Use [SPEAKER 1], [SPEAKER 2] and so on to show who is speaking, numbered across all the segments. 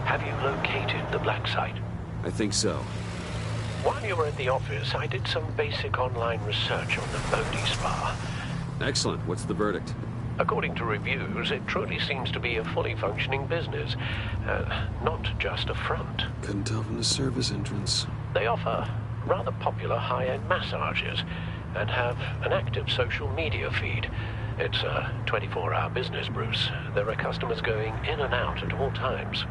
[SPEAKER 1] Have you located the black site?
[SPEAKER 2] I think so.
[SPEAKER 1] While you were at the office, I did some basic online research on the Bodhi Spa.
[SPEAKER 2] Excellent. What's the verdict?
[SPEAKER 1] According to reviews, it truly seems to be a fully functioning business, not just a front.
[SPEAKER 2] Couldn't tell from the service entrance.
[SPEAKER 1] They offer rather popular high-end massages and have an active social media feed. It's a 24-hour business, Bruce. There are customers going in and out at all times.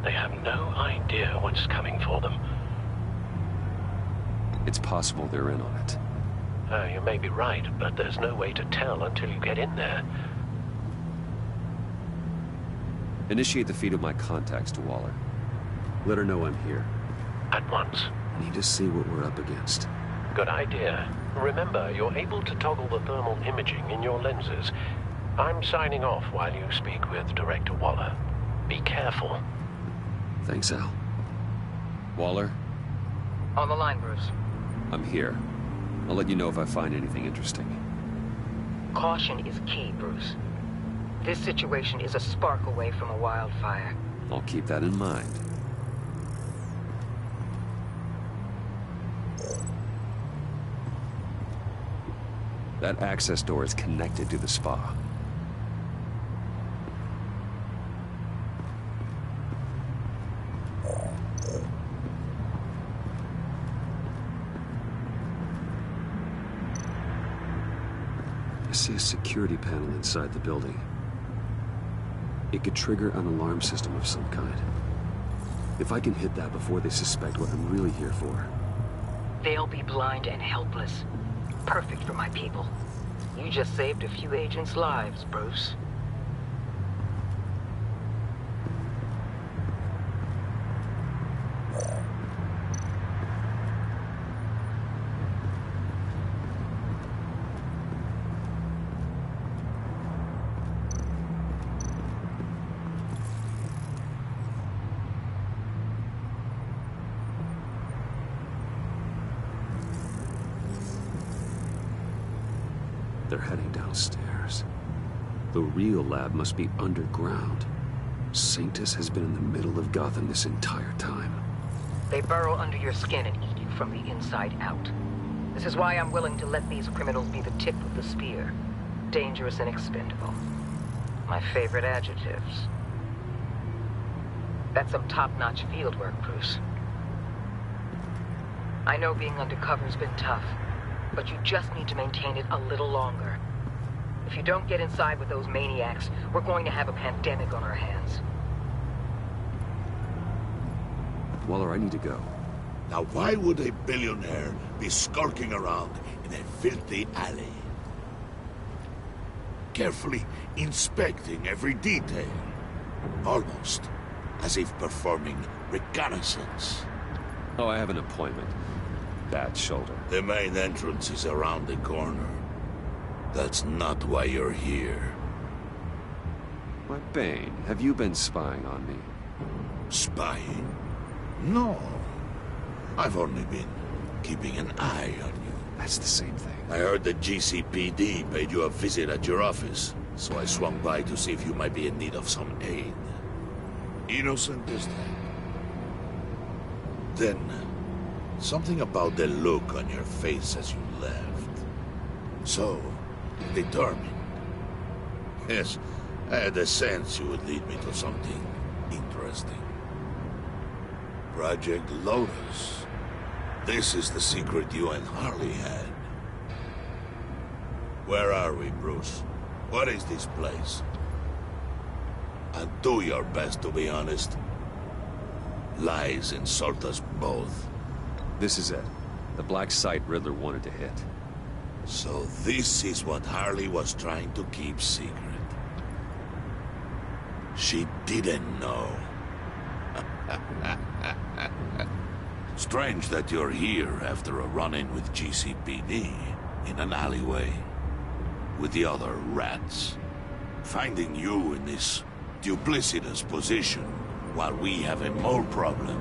[SPEAKER 1] They have no idea what's coming for them.
[SPEAKER 2] It's possible they're in on it.
[SPEAKER 1] You may be right, but there's no way to tell until you get in there.
[SPEAKER 2] Initiate the feed of my contacts to Waller. Let her know I'm here.
[SPEAKER 1] At once.
[SPEAKER 2] I need to see what we're up against.
[SPEAKER 1] Good idea. Remember, you're able to toggle the thermal imaging in your lenses. I'm signing off while you speak with Director Waller. Be careful.
[SPEAKER 2] Thanks, Al. Waller?
[SPEAKER 3] On the line, Bruce.
[SPEAKER 2] I'm here. I'll let you know if I find anything interesting.
[SPEAKER 3] Caution is key, Bruce. This situation is a spark away from a wildfire.
[SPEAKER 2] I'll keep that in mind. That access door is connected to the spa. I see a security panel inside the building. It could trigger an alarm system of some kind. If I can hit that before they suspect what I'm really here for.
[SPEAKER 3] They'll be blind and helpless. Perfect for my people. You just saved a few agents' lives, Bruce.
[SPEAKER 2] They're heading downstairs. The real lab must be underground. Sanctus has been in the middle of Gotham this entire time.
[SPEAKER 3] They burrow under your skin and eat you from the inside out. This is why I'm willing to let these criminals be the tip of the spear. Dangerous and expendable. My favorite adjectives. That's some top-notch field work, Bruce. I know being undercover's been tough, but you just need to maintain it a little longer. If you don't get inside with those maniacs, we're going to have a pandemic on our hands.
[SPEAKER 2] Waller, I need to go.
[SPEAKER 4] Now why would a billionaire be skulking around in a filthy alley? Carefully inspecting every detail. Almost as if performing reconnaissance.
[SPEAKER 2] Oh, I have an appointment. Bad shoulder.
[SPEAKER 4] The main entrance is around the corner. That's not why you're here.
[SPEAKER 2] Why, Bane, have you been spying on me?
[SPEAKER 4] Spying? No. I've only been keeping an eye on you.
[SPEAKER 2] That's the same thing.
[SPEAKER 4] I heard the GCPD paid you a visit at your office, so I swung by to see if you might be in need of some aid. Innocent this time. Then, something about the look on your face as you left. So, determined. Yes, I had a sense you would lead me to something interesting. Project Lotus. This is the secret you and Harley had. Where are we, Bruce? What is this place? And do your best to be honest. Lies insult us both.
[SPEAKER 2] This is it. The black site Riddler wanted to hit.
[SPEAKER 4] So this is what Harley was trying to keep secret. She didn't know. Strange that you're here after a run-in with GCPD in an alleyway with the other rats. Finding you in this duplicitous position while we have a mole problem.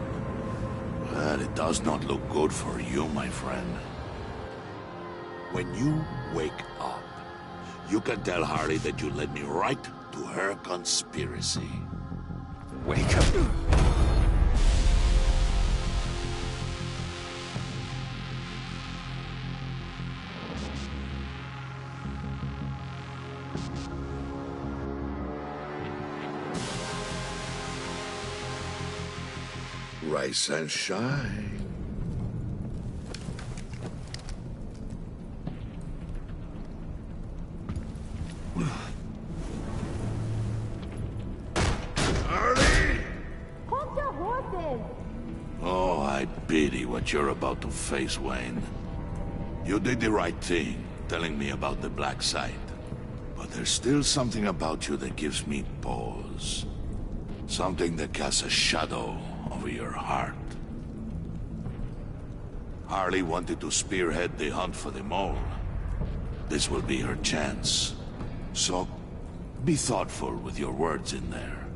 [SPEAKER 4] Well, it does not look good for you, my friend. When you wake up, You can tell Harley that you led me right to her conspiracy.
[SPEAKER 2] Wake up.
[SPEAKER 4] Rise and shine. Oh, I pity what you're about to face, Wayne. You did the right thing, telling me about the black site. But there's still something about you that gives me pause. Something that casts a shadow over your heart. Harley wanted to spearhead the hunt for the mole. This will be her chance. So, be thoughtful with your words in there.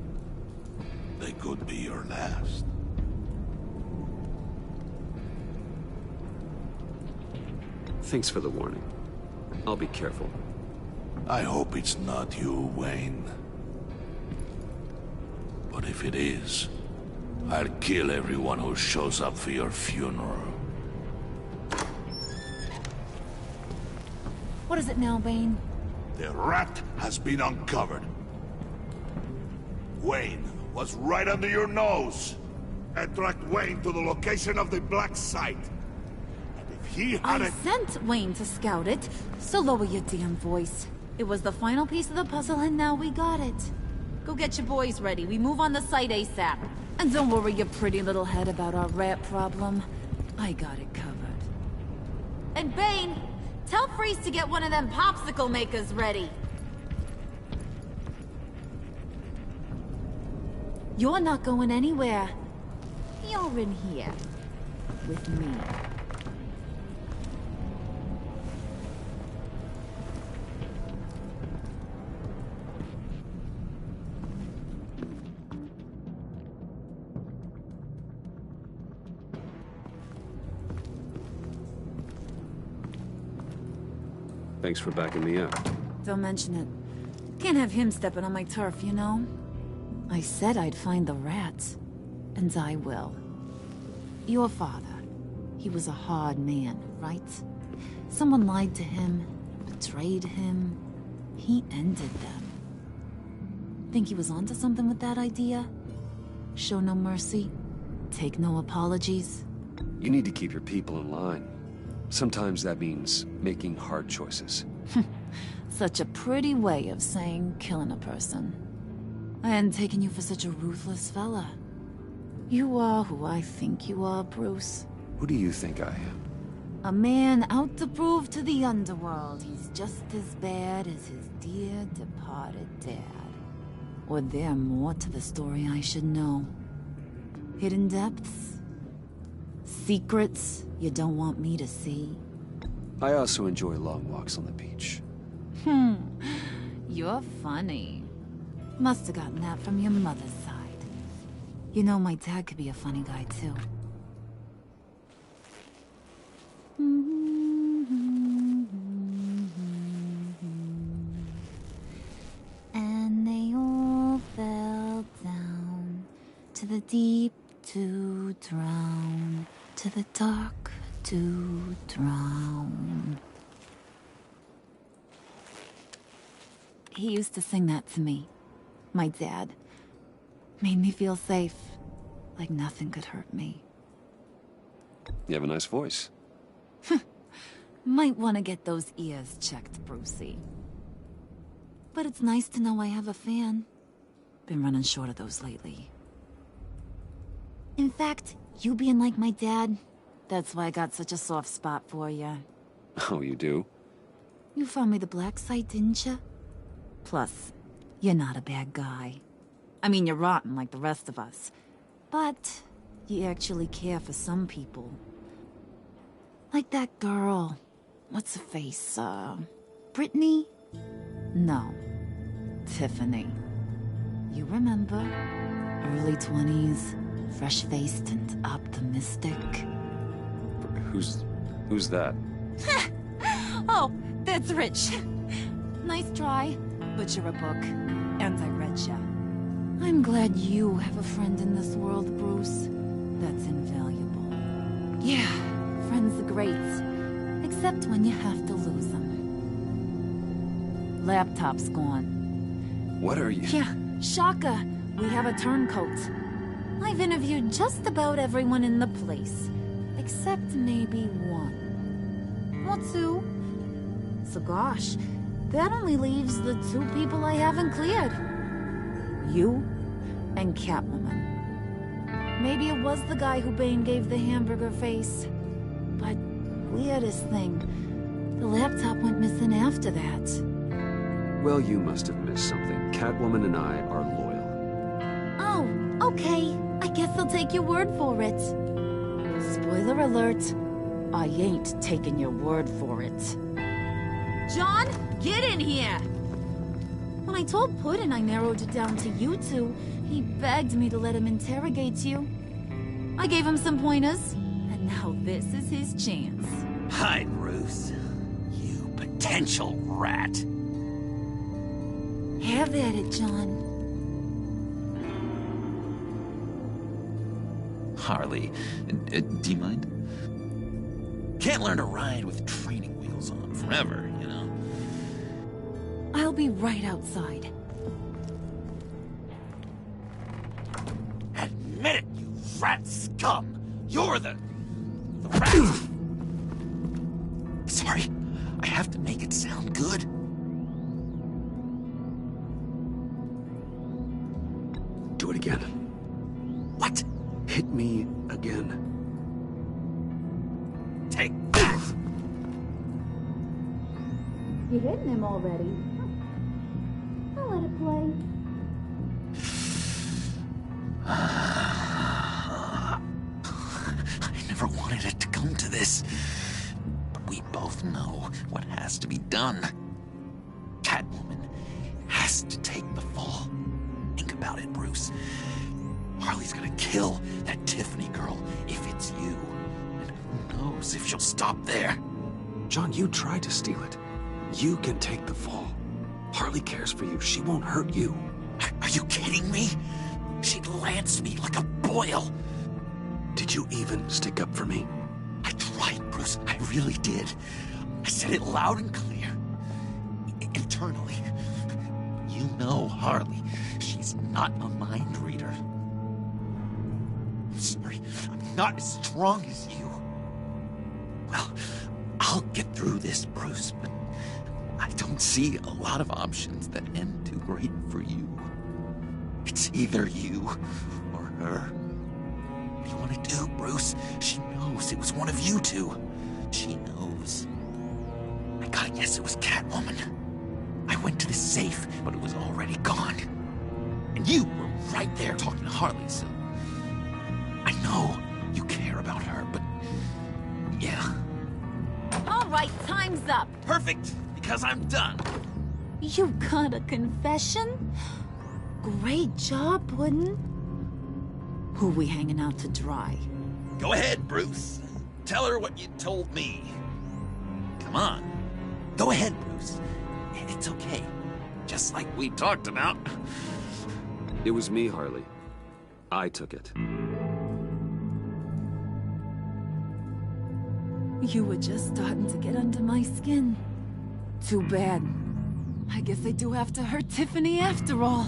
[SPEAKER 4] They could be your last.
[SPEAKER 2] Thanks for the warning. I'll be careful.
[SPEAKER 4] I hope it's not you, Wayne. But if it is, I'll kill everyone who shows up for your funeral.
[SPEAKER 5] What is it now, Bane?
[SPEAKER 4] The rat has been uncovered. Wayne was right under your nose. I tracked Wayne to the location of the black site. And if he had
[SPEAKER 5] I sent Wayne to scout it, so lower your damn voice. It was the final piece of the puzzle, and now we got it. Go get your boys ready. We move on the site ASAP. And don't worry your pretty little head about our rat problem. I got it covered. And Bane, tell Freeze to get one of them popsicle makers ready. You're not going anywhere. You're in here. With me.
[SPEAKER 2] Thanks for backing me up.
[SPEAKER 5] Don't mention it. Can't have him stepping on my turf, you know? I said I'd find the rats. And I will. Your father. He was a hard man, right? Someone lied to him, betrayed him. He ended them. Think he was onto something with that idea? Show no mercy? Take no apologies?
[SPEAKER 2] You need to keep your people in line. Sometimes that means making hard choices.
[SPEAKER 5] Such a pretty way of saying killing a person. I hadn't taken you for such a ruthless fella. You are who I think you are, Bruce.
[SPEAKER 2] Who do you think I am?
[SPEAKER 5] A man out to prove to the underworld he's just as bad as his dear departed dad. Or there more to the story I should know. Hidden depths? Secrets you don't want me to see?
[SPEAKER 2] I also enjoy long walks on the beach.
[SPEAKER 5] You're funny. Must have gotten that from your mother's side. You know, my dad could be a funny guy, too. And they all fell down to the deep to drown, to the dark to drown. He used to sing that to me. My dad. Made me feel safe. Like nothing could hurt me.
[SPEAKER 2] You have a nice voice.
[SPEAKER 5] Might want to get those ears checked, Brucey. But it's nice to know I have a fan. Been running short of those lately. In fact, you being like my dad, that's why I got such a soft spot for you.
[SPEAKER 2] Oh, you do?
[SPEAKER 5] You found me the black site, didn't you? Plus, you're not a bad guy. I mean, you're rotten like the rest of us. But you actually care for some people. Like that girl. What's her face? Brittany? No. Tiffany. You remember? Early 20s, fresh-faced and optimistic.
[SPEAKER 2] Who's that?
[SPEAKER 5] Oh, that's Rich. Nice try, but you're a book, and I read ya. I'm glad you have a friend in this world, Bruce. That's invaluable. Yeah, friends are great, except when you have to lose them. Laptop's gone.
[SPEAKER 2] What are you...
[SPEAKER 5] Yeah, Shaka, we have a turncoat. I've interviewed just about everyone in the place, except maybe one. Or two. So gosh, that only leaves the two people I haven't cleared. You and Catwoman. Maybe it was the guy who Bane gave the hamburger face. But weirdest thing, the laptop went missing after that.
[SPEAKER 2] Well, you must have missed something. Catwoman and I are loyal.
[SPEAKER 5] Oh, okay. I guess I'll take your word for it. Spoiler alert, I ain't taking your word for it. John, get in here! When I told Puddin' I narrowed it down to you two, he begged me to let him interrogate you. I gave him some pointers, and now this is his chance.
[SPEAKER 6] Hi, Bruce. You potential rat.
[SPEAKER 5] Have at it, John.
[SPEAKER 6] Harley, do you mind? Can't learn to ride with training wheels on forever, you know?
[SPEAKER 5] I'll be right outside.
[SPEAKER 6] Admit it, you rat scum! You're the rat! Sorry, I have to make it sound good.
[SPEAKER 2] Do it again.
[SPEAKER 6] What?
[SPEAKER 2] Hit me again.
[SPEAKER 6] Take that!
[SPEAKER 5] You hitting him already? I'll let it play.
[SPEAKER 6] I never wanted it to come to this. But we both know what has to be done. Catwoman has to take the fall. Think about it, Bruce. Harley's gonna kill that Tiffany girl if it's you. And who knows if she'll stop there.
[SPEAKER 2] John, you tried to steal it. You can take the fall. Harley cares for you. She won't hurt you.
[SPEAKER 6] Are you kidding me? She lanced me like a boil.
[SPEAKER 2] Did you even stick up for me?
[SPEAKER 6] I tried, Bruce. I really did. I said it loud and clear. Internally. You know Harley. She's not a mind reader. I'm sorry. I'm not as strong as you. Well, I'll get through this, Bruce, but I don't see a lot of options that end too great for you. It's either you or her. What do you want to do, Bruce? She knows it was one of you two. She knows. I gotta guess it was Catwoman. I went to the safe, but it was already gone. And you were right there talking to Harley, so... I know you care about her, but... yeah.
[SPEAKER 5] All right, time's up.
[SPEAKER 6] Perfect, because I'm done.
[SPEAKER 5] You got a confession? Great job, Puddin'. Who we hanging out to dry?
[SPEAKER 6] Go ahead, Bruce. Tell her what you told me. Come on. Go ahead, Bruce. It's okay. Just like we talked about.
[SPEAKER 2] It was me, Harley. I took it.
[SPEAKER 5] You were just starting to get under my skin. Too bad. I guess I do have to hurt Tiffany after all.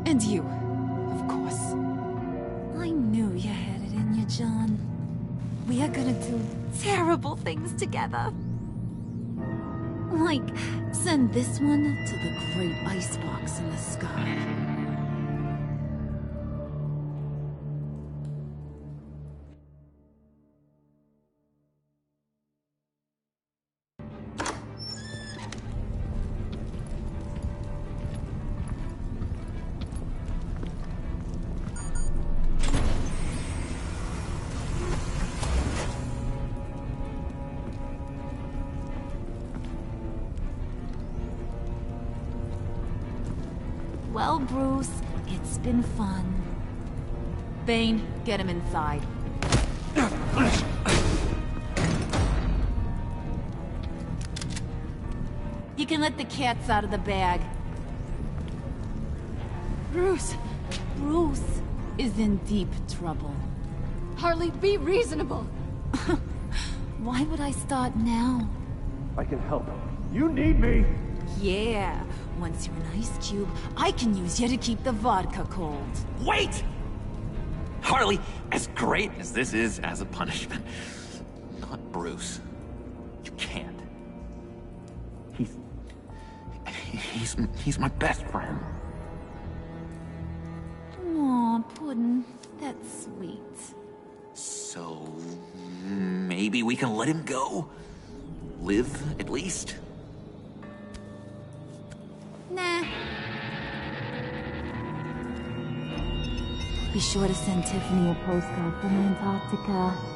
[SPEAKER 5] And you, of course. I knew you had it in you, John. We are gonna do terrible things together. Like, send this one to the great icebox in the sky. Well, Bruce, it's been fun. Bane, get him inside. You can let the cats out of the bag.
[SPEAKER 7] Bruce,
[SPEAKER 5] Bruce is in deep trouble.
[SPEAKER 7] Harley, be reasonable.
[SPEAKER 5] Why would I start now?
[SPEAKER 8] I can help. You need me!
[SPEAKER 5] Yeah, once you're an ice cube, I can use you to keep the vodka cold.
[SPEAKER 6] Wait! Harley, as great as this is as a punishment, not Bruce. You can't. He's my best friend.
[SPEAKER 5] Aw, Puddin', that's sweet.
[SPEAKER 6] So, maybe we can let him go? Live, at least?
[SPEAKER 5] Nah. Be sure to send Tiffany a postcard from Antarctica.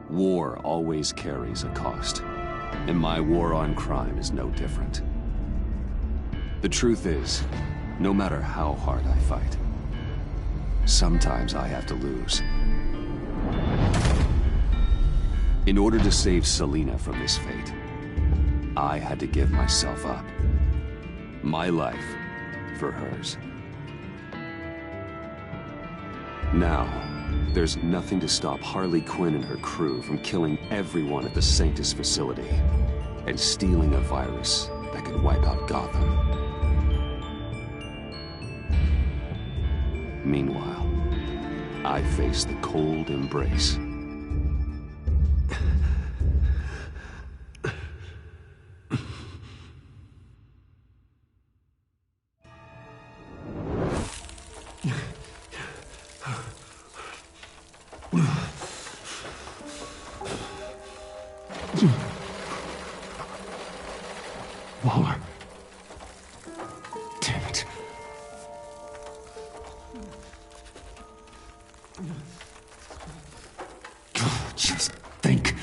[SPEAKER 2] War always carries a cost, and my war on crime is no different. The truth is, no matter how hard I fight, sometimes I have to lose. In order to save Selina from this fate, I had to give myself up. My life for hers. Now, there's nothing to stop Harley Quinn and her crew from killing everyone at the Sanctus facility and stealing a virus that could wipe out Gotham. Meanwhile, I face the cold embrace. Waller. Damn it. Just think.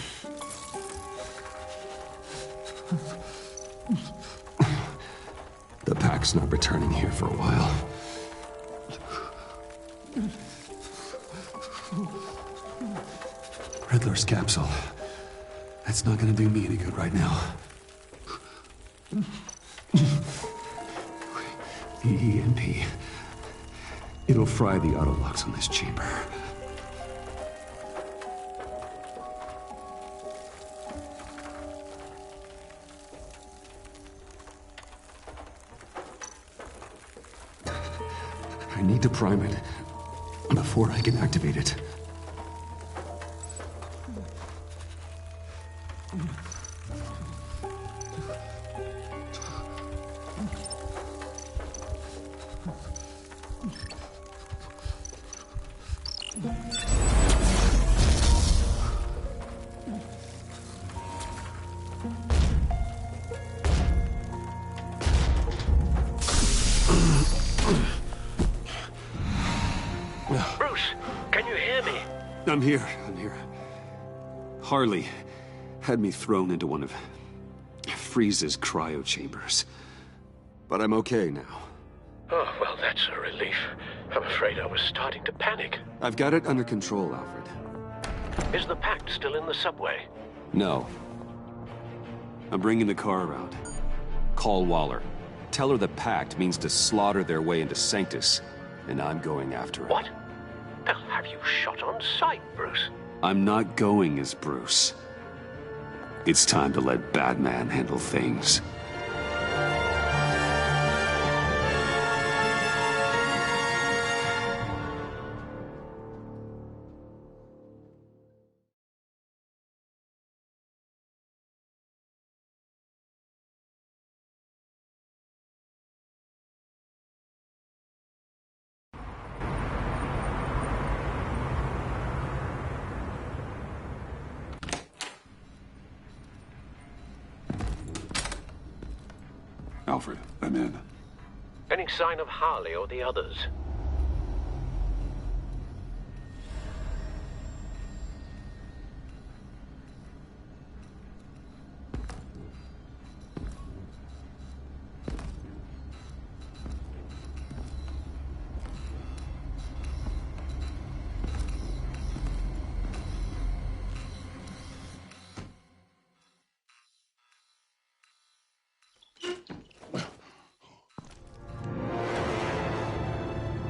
[SPEAKER 2] The pack's not returning here for a while. Riddler's capsule. That's not gonna do me any good right now. The EMP. It'll fry the auto locks on this chamber. I need to prime it before I can activate it.
[SPEAKER 1] Bruce, can you hear me?
[SPEAKER 2] I'm here. Harley had me thrown into one of Freeze's cryo chambers. But I'm okay now.
[SPEAKER 1] Oh, well, that's a relief. I'm afraid I was starting to panic.
[SPEAKER 2] I've got it under control, Alfred.
[SPEAKER 1] Is the pact still in the subway?
[SPEAKER 2] No. I'm bringing the car around. Call Waller. Tell her the pact means to slaughter their way into Sanctus, and I'm going after it.
[SPEAKER 1] What? They'll have you shot on sight, Bruce.
[SPEAKER 2] I'm not going as Bruce. It's time to let Batman handle things.
[SPEAKER 9] Alfred, I'm in.
[SPEAKER 1] Any sign of Harley or the others?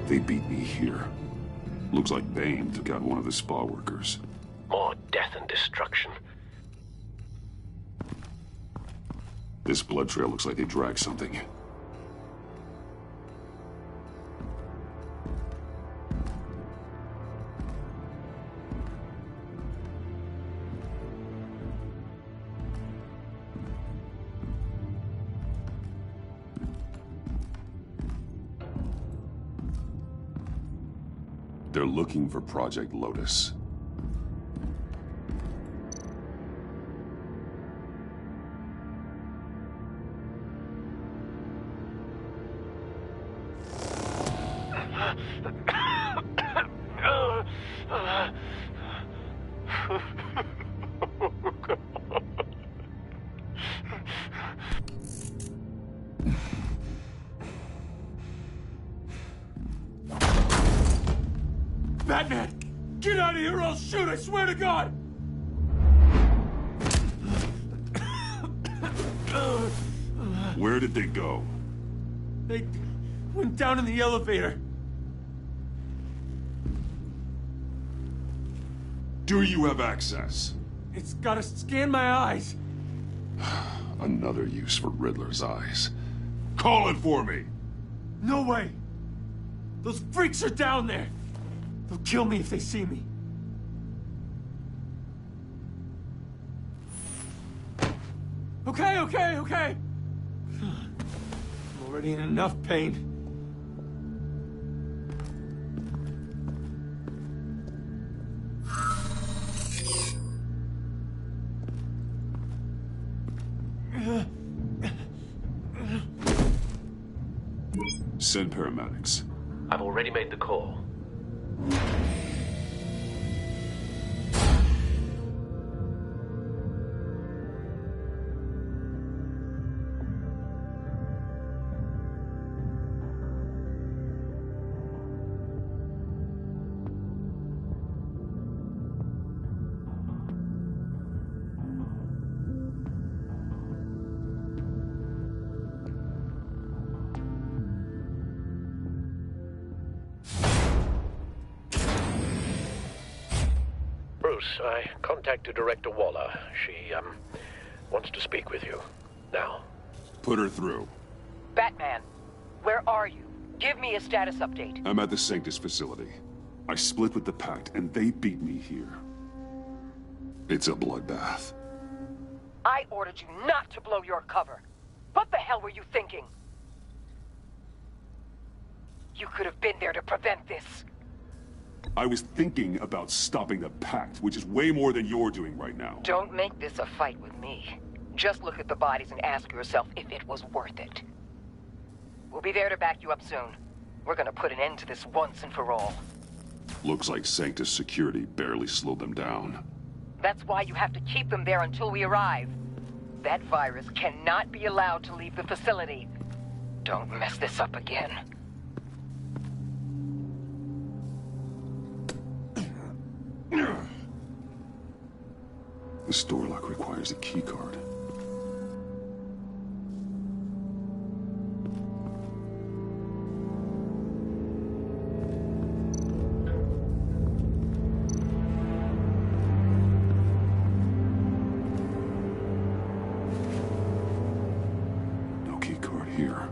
[SPEAKER 9] They beat me here. Looks like Bane took out one of the spa workers.
[SPEAKER 1] More death and destruction.
[SPEAKER 9] This blood trail looks like they dragged something. They're looking for Project Lotus.
[SPEAKER 8] Batman! Get out of here or I'll shoot, I swear to God!
[SPEAKER 9] Where did they go?
[SPEAKER 8] They went down in the elevator.
[SPEAKER 9] Do you have access?
[SPEAKER 8] It's gotta scan my eyes.
[SPEAKER 9] Another use for Riddler's eyes. Call it for me!
[SPEAKER 8] No way! Those freaks are down there! They'll kill me if they see me. Okay. I'm already in enough pain.
[SPEAKER 9] Send paramedics.
[SPEAKER 1] I've already made the call. Bruce, I contacted Director Waller. She, wants to speak with you. Now.
[SPEAKER 9] Put her through.
[SPEAKER 3] Batman, where are you? Give me a status update.
[SPEAKER 9] I'm at the Sanctus facility. I split with the Pact, and they beat me here. It's a bloodbath.
[SPEAKER 3] I ordered you not to blow your cover. What the hell were you thinking? You could have been there to prevent this.
[SPEAKER 9] I was thinking about stopping the Pact, which is way more than you're doing right now.
[SPEAKER 3] Don't make this a fight with me. Just look at the bodies and ask yourself if it was worth it. We'll be there to back you up soon. We're gonna put an end to this once and for all.
[SPEAKER 9] Looks like Sanctus security barely slowed them down.
[SPEAKER 3] That's why you have to keep them there until we arrive. That virus cannot be allowed to leave the facility. Don't mess this up again.
[SPEAKER 9] This door lock requires a key card. No key card here.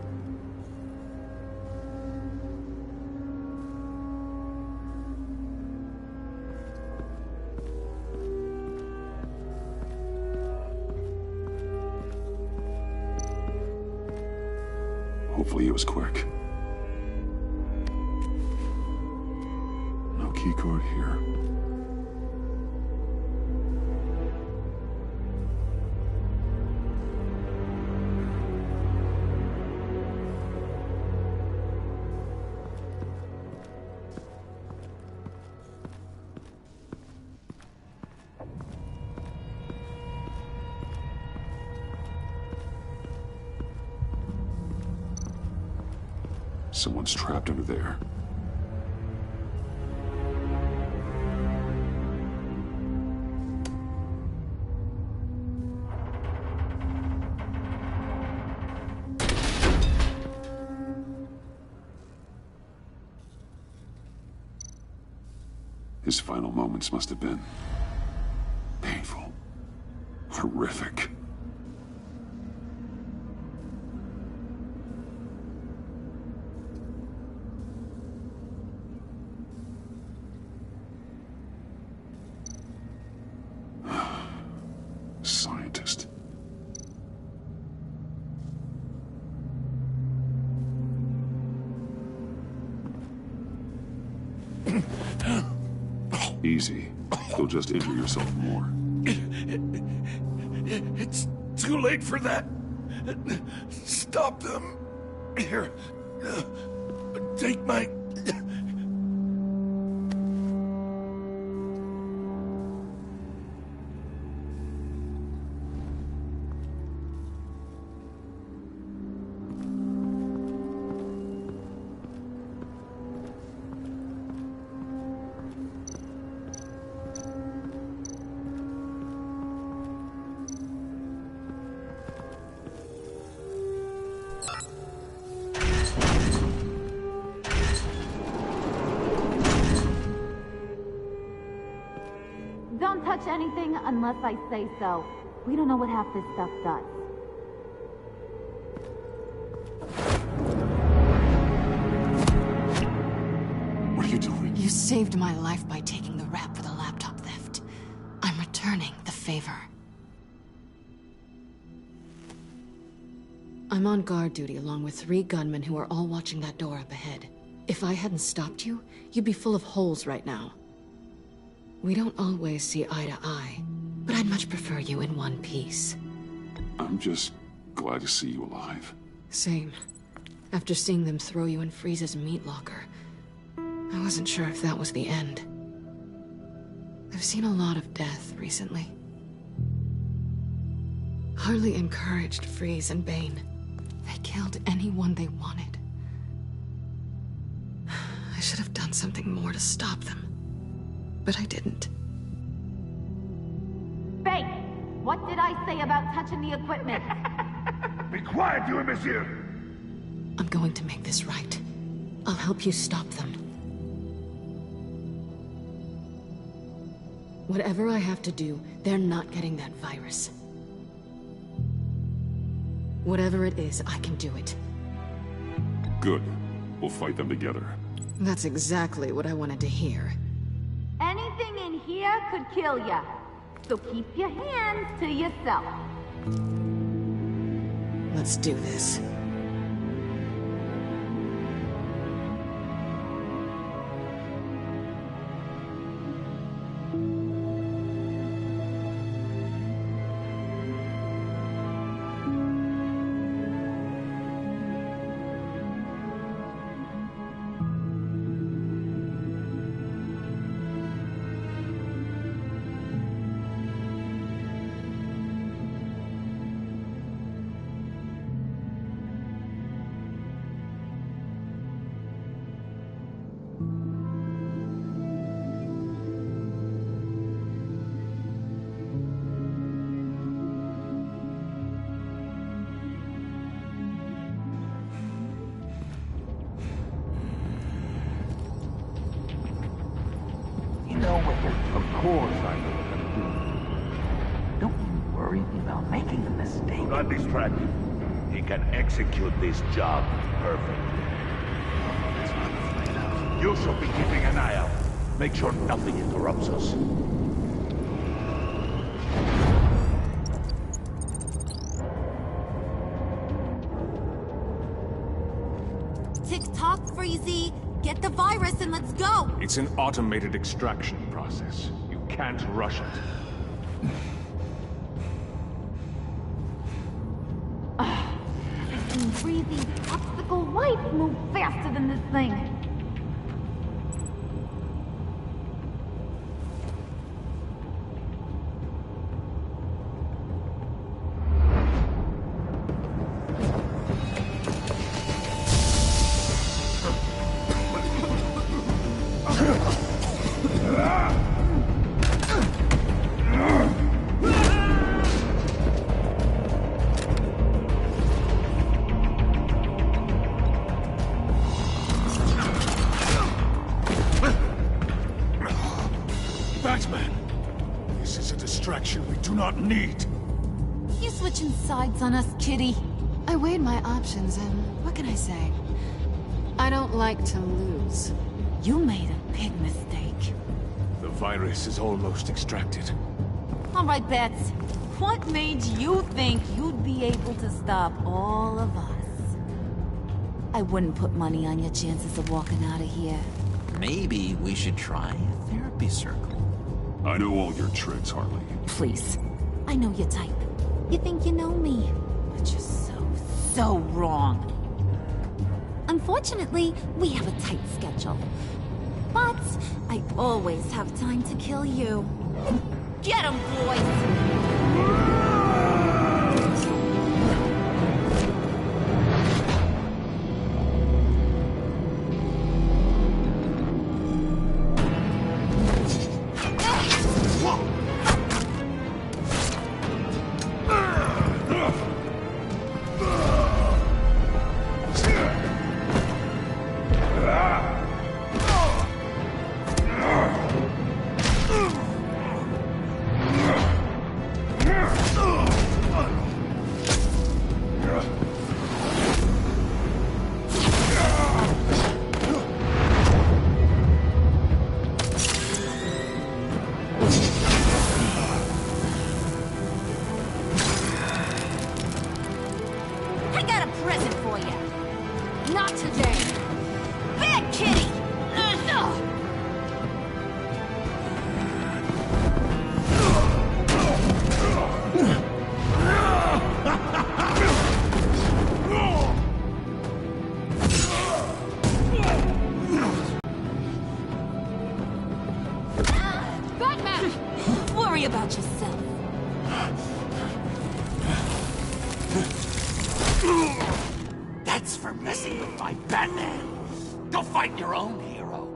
[SPEAKER 9] Hopefully it was quick. No key card here. Someone's trapped under there. His final moments must have been painful, horrific. Scientist. Easy. You'll just injure yourself more.
[SPEAKER 4] It's too late for that. Stop them. Here. Take my...
[SPEAKER 5] don't touch anything unless I say so. We don't know what half this stuff does.
[SPEAKER 9] What are you doing?
[SPEAKER 7] You saved my life by taking the rap for the laptop theft. I'm returning the favor. I'm on guard duty along with 3 gunmen who are all watching that door up ahead. If I hadn't stopped you, you'd be full of holes right now. We don't always see eye to eye, but I'd much prefer you in one piece.
[SPEAKER 9] I'm just glad to see you alive.
[SPEAKER 7] Same. After seeing them throw you in Freeze's meat locker, I wasn't sure if that was the end. I've seen a lot of death recently. Harley encouraged Freeze and Bane. They killed anyone they wanted. I should have done something more to stop them, but I didn't.
[SPEAKER 5] Bane, what did I say about touching the equipment?
[SPEAKER 10] Be quiet, you imbecile!
[SPEAKER 7] I'm going to make this right. I'll help you stop them. Whatever I have to do, they're not getting that virus. Whatever it is, I can do it.
[SPEAKER 9] Good. We'll fight them together.
[SPEAKER 7] That's exactly what I wanted to hear.
[SPEAKER 5] Anything in here could kill ya. So keep your hands to yourself.
[SPEAKER 7] Let's do this.
[SPEAKER 10] Of course I know what I'm doing. Don't you worry about making a mistake.
[SPEAKER 4] Do not distract him. He can execute this job perfectly. You shall be keeping an eye out. Make sure nothing interrupts us.
[SPEAKER 5] Tick-tock, Freezy. Get the virus and let's go!
[SPEAKER 11] It's an automated extraction process. You can't rush it.
[SPEAKER 5] I've seen Freezy's obstacle wife move faster than this thing.
[SPEAKER 8] This is a distraction we do not need.
[SPEAKER 5] You switching sides on us, kitty?
[SPEAKER 7] I weighed my options and what can I say? I don't like to lose.
[SPEAKER 5] You made a big mistake.
[SPEAKER 11] The virus is almost extracted.
[SPEAKER 5] All right, Bets. What made you think you'd be able to stop all of us? I wouldn't put money on your chances of walking out of here.
[SPEAKER 6] Maybe we should try a therapy circle.
[SPEAKER 9] I know all your tricks, Harley.
[SPEAKER 5] Please. I know your type. You think you know me, but you're so wrong. Unfortunately, we have a tight schedule. But I always have time to kill you. Get 'em, boys! Worry about yourself.
[SPEAKER 6] That's for messing with my Batman. Go fight your own hero.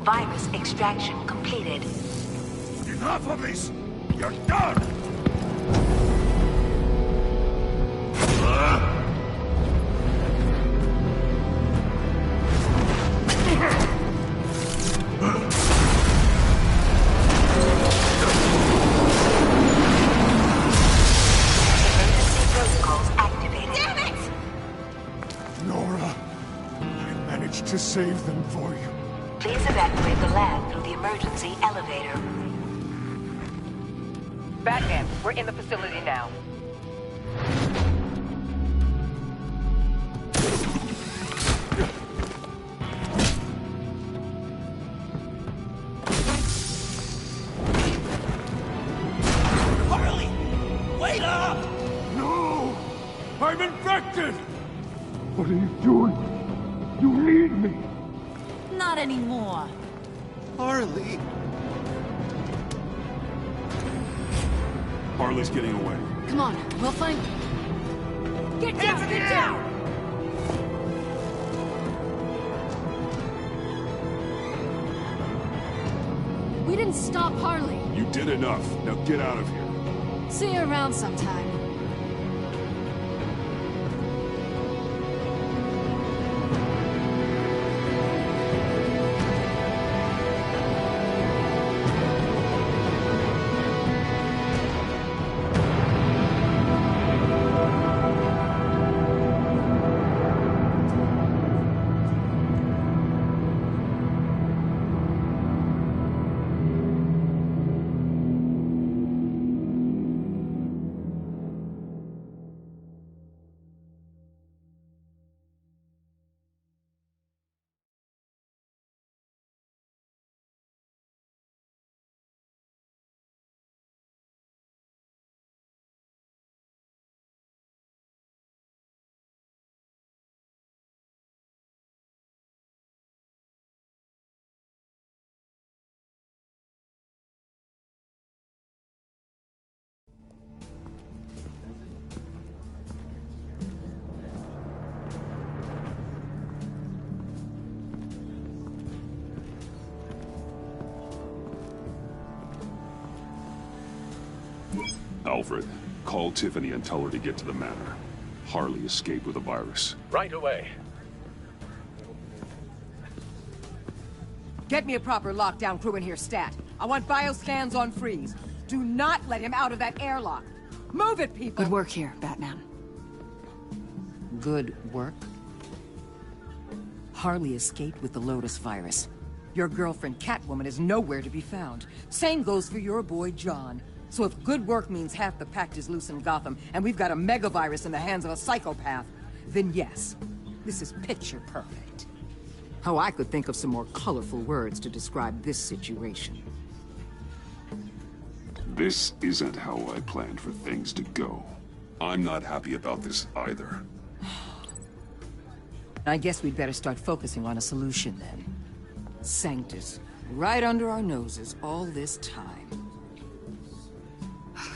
[SPEAKER 12] Virus extraction completed.
[SPEAKER 4] Enough of this! You're done!
[SPEAKER 12] Emergency protocols activated.
[SPEAKER 5] Damn it!
[SPEAKER 8] Nora, I managed to save them for you.
[SPEAKER 12] Please evacuate the lab through the emergency elevator.
[SPEAKER 3] Batman, we're in the facility now.
[SPEAKER 6] Harley! Wait up!
[SPEAKER 8] No! I'm infected! What are you doing? You need me!
[SPEAKER 5] Not anymore.
[SPEAKER 6] Harley!
[SPEAKER 9] Harley's getting away.
[SPEAKER 7] Come on, we'll find...
[SPEAKER 5] Get down! Get down!
[SPEAKER 7] We didn't stop Harley.
[SPEAKER 9] You did enough. Now get out of here.
[SPEAKER 7] See you around sometime.
[SPEAKER 9] Alfred, call Tiffany and tell her to get to the manor. Harley escaped with a virus.
[SPEAKER 1] Right away.
[SPEAKER 3] Get me a proper lockdown crew in here, stat. I want bioscans on freeze. Do not let him out of that airlock. Move it, people!
[SPEAKER 7] Good work here, Batman.
[SPEAKER 3] Good work? Harley escaped with the Lotus virus. Your girlfriend, Catwoman, is nowhere to be found. Same goes for your boy, John. So if good work means half the pact is loose in Gotham, and we've got a megavirus in the hands of a psychopath, then yes, this is picture perfect. Oh, I could think of some more colorful words to describe this situation.
[SPEAKER 9] This isn't how I planned for things to go. I'm not happy about this either.
[SPEAKER 13] I guess we'd better start focusing on a solution then. Sanctus, right under our noses all this time.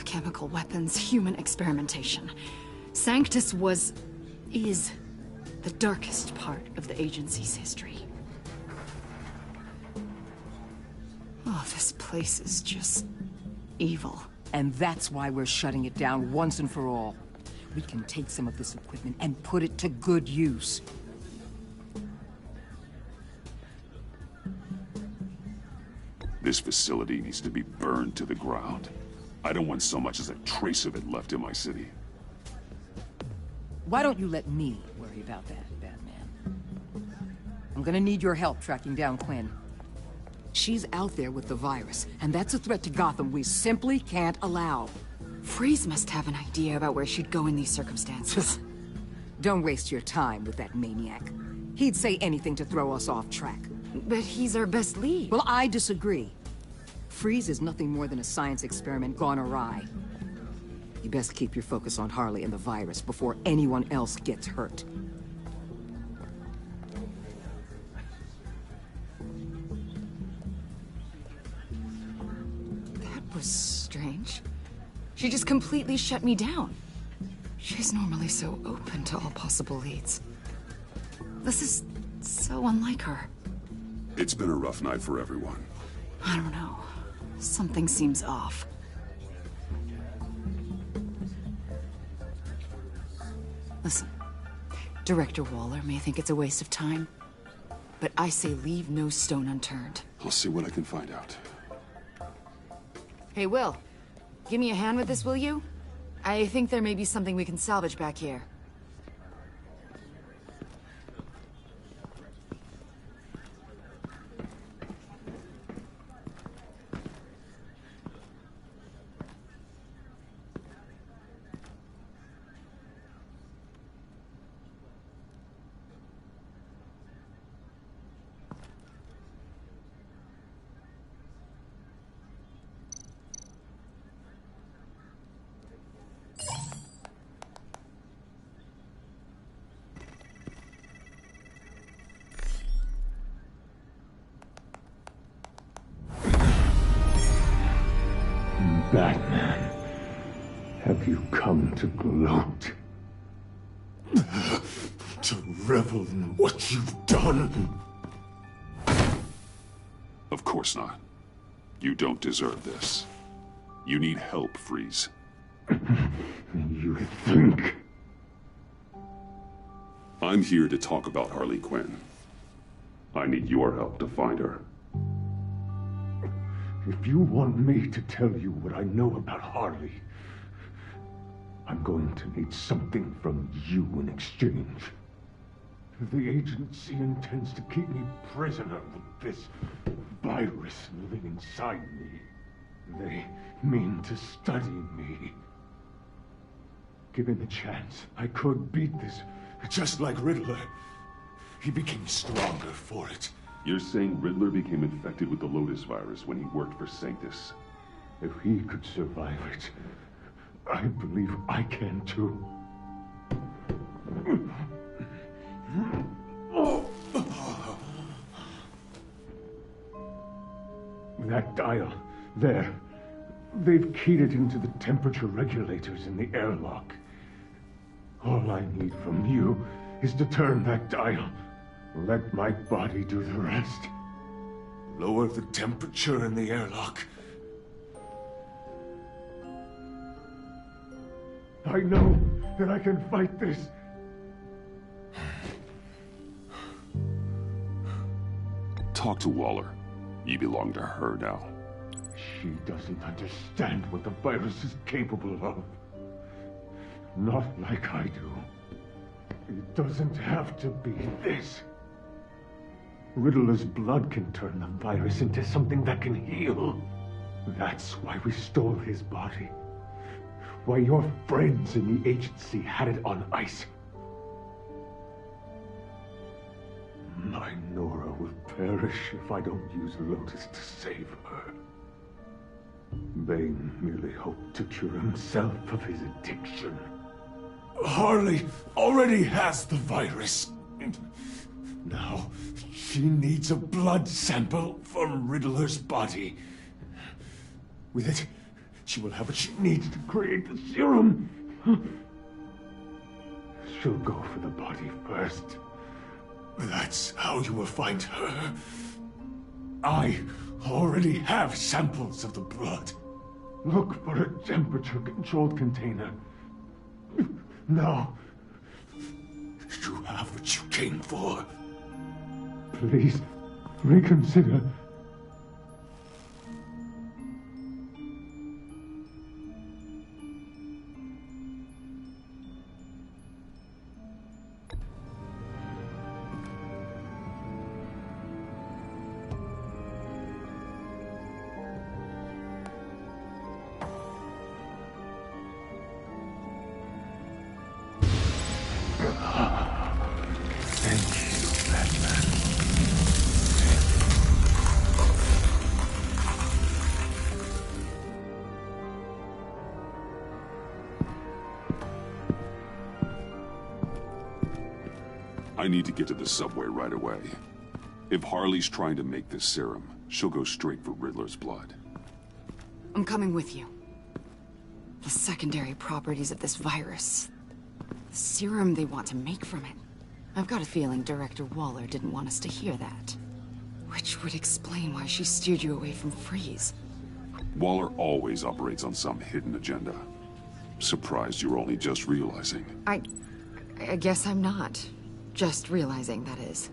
[SPEAKER 7] Chemical weapons, human experimentation. Sanctus is the darkest part of the agency's history. Oh, this place is just evil.
[SPEAKER 13] And that's why we're shutting it down once and for all. We can take some of this equipment and put it to good use.
[SPEAKER 9] This facility needs to be burned to the ground. I don't want so much as a trace of it left in my city.
[SPEAKER 13] Why don't you let me worry about that, Batman? I'm gonna need your help tracking down Quinn. She's out there with the virus, and that's a threat to Gotham we simply can't allow.
[SPEAKER 7] Freeze must have an idea about where she'd go in these circumstances.
[SPEAKER 13] Don't waste your time with that maniac. He'd say anything to throw us off track.
[SPEAKER 7] But he's our best lead.
[SPEAKER 13] Well, I disagree. Freeze is nothing more than a science experiment gone awry. You best keep your focus on Harley and the virus before anyone else gets hurt.
[SPEAKER 7] That was strange. She just completely shut me down. She's normally so open to all possible leads. This is so unlike her.
[SPEAKER 9] It's been a rough night for everyone.
[SPEAKER 7] I don't know. Something seems off. Listen, Director Waller may think it's a waste of time, but I say leave no stone unturned.
[SPEAKER 9] I'll see what I can find out.
[SPEAKER 7] Hey, Will, give me a hand with this, will you? I think there may be something we can salvage back here.
[SPEAKER 8] Batman, have you come to gloat? To revel in what you've done?
[SPEAKER 9] Of course not. You don't deserve this. You need help, Freeze.
[SPEAKER 8] You think?
[SPEAKER 9] I'm here to talk about Harley Quinn. I need your help to find her.
[SPEAKER 8] If you want me to tell you what I know about Harley, I'm going to need something from you in exchange. The agency intends to keep me prisoner with this virus living inside me. They mean to study me. Given the chance, I could beat this, just like Riddler. He became stronger for it.
[SPEAKER 9] You're saying Riddler became infected with the Lotus virus when he worked for Sanctus?
[SPEAKER 8] If he could survive it, I believe I can too. That dial, there. They've keyed it into the temperature regulators in the airlock. All I need from you is to turn that dial. Let my body do the rest. Lower the temperature in the airlock. I know that I can fight this.
[SPEAKER 9] Talk to Waller. You belong to her now.
[SPEAKER 8] She doesn't understand what the virus is capable of. Not like I do. It doesn't have to be this. Riddler's blood can turn the virus into something that can heal. That's why we stole his body. Why your friends in the agency had it on ice. My Nora will perish if I don't use Lotus to save her. Bane merely hoped to cure himself of his addiction. Harley already has the virus. Now, she needs a blood sample from Riddler's body. With it, she will have what she needs to create the serum. She'll go for the body first. That's how you will find her. I already have samples of the blood. Look for a temperature-controlled container. Now, you have what you came for. Please, reconsider.
[SPEAKER 9] I need to get to the subway right away. If Harley's trying to make this serum, she'll go straight for Riddler's blood.
[SPEAKER 7] I'm coming with you. The secondary properties of this virus. The serum they want to make from it. I've got a feeling Director Waller didn't want us to hear that. Which would explain why she steered you away from Freeze.
[SPEAKER 9] Waller always operates on some hidden agenda. Surprised you're only just realizing.
[SPEAKER 7] I guess I'm not. Just realizing, that is.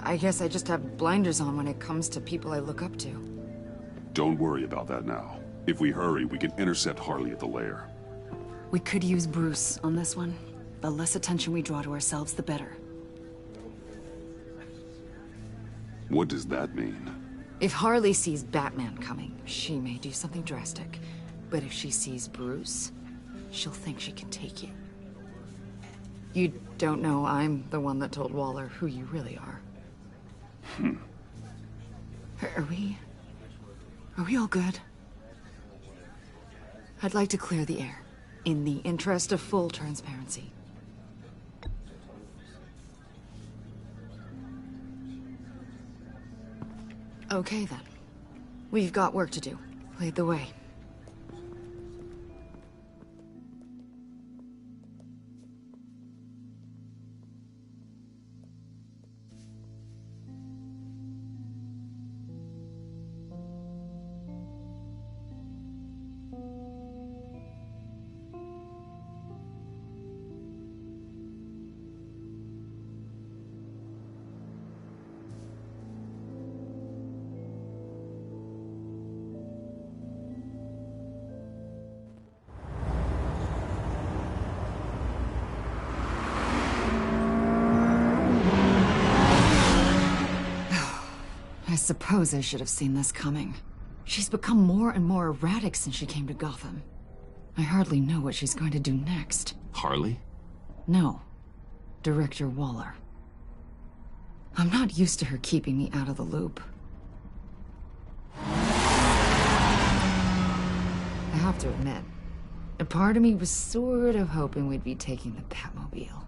[SPEAKER 7] I guess I just have blinders on when it comes to people I look up to.
[SPEAKER 9] Don't worry about that now. If we hurry, we can intercept Harley at the lair.
[SPEAKER 7] We could use Bruce on this one. The less attention we draw to ourselves, the better.
[SPEAKER 9] What does that mean?
[SPEAKER 7] If Harley sees Batman coming, she may do something drastic. But if she sees Bruce, she'll think she can take you. You don't know I'm the one that told Waller who you really are. Are we all good? I'd like to clear the air, in the interest of full transparency. Okay then. We've got work to do. Lead the way. I suppose I should have seen this coming. She's become more and more erratic since she came to Gotham. I hardly know what she's going to do next.
[SPEAKER 2] Harley?
[SPEAKER 7] No. Director Waller. I'm not used to her keeping me out of the loop. I have to admit, a part of me was sort of hoping we'd be taking the Batmobile.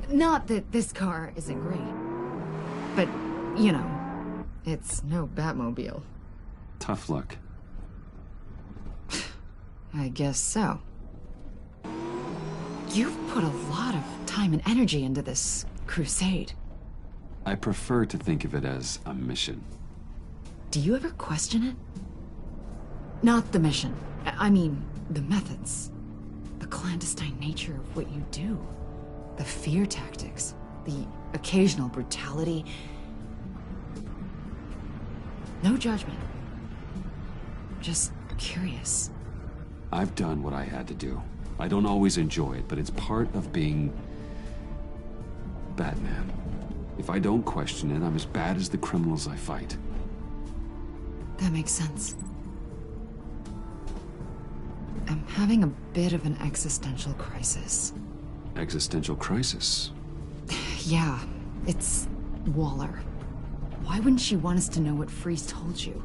[SPEAKER 7] Not that this car isn't great, but, you know, it's no Batmobile.
[SPEAKER 2] Tough luck.
[SPEAKER 7] I guess so. You've put a lot of time and energy into this crusade.
[SPEAKER 2] I prefer to think of it as a mission.
[SPEAKER 7] Do you ever question it? Not the mission. I mean, the methods. The clandestine nature of what you do. The fear tactics. The occasional brutality. No judgment. Just curious.
[SPEAKER 2] I've done what I had to do. I don't always enjoy it, but it's part of being Batman. If I don't question it, I'm as bad as the criminals I fight.
[SPEAKER 7] That makes sense. I'm having a bit of an existential crisis.
[SPEAKER 2] Existential crisis?
[SPEAKER 7] Yeah, it's Waller. Why wouldn't she want us to know what Freeze told you?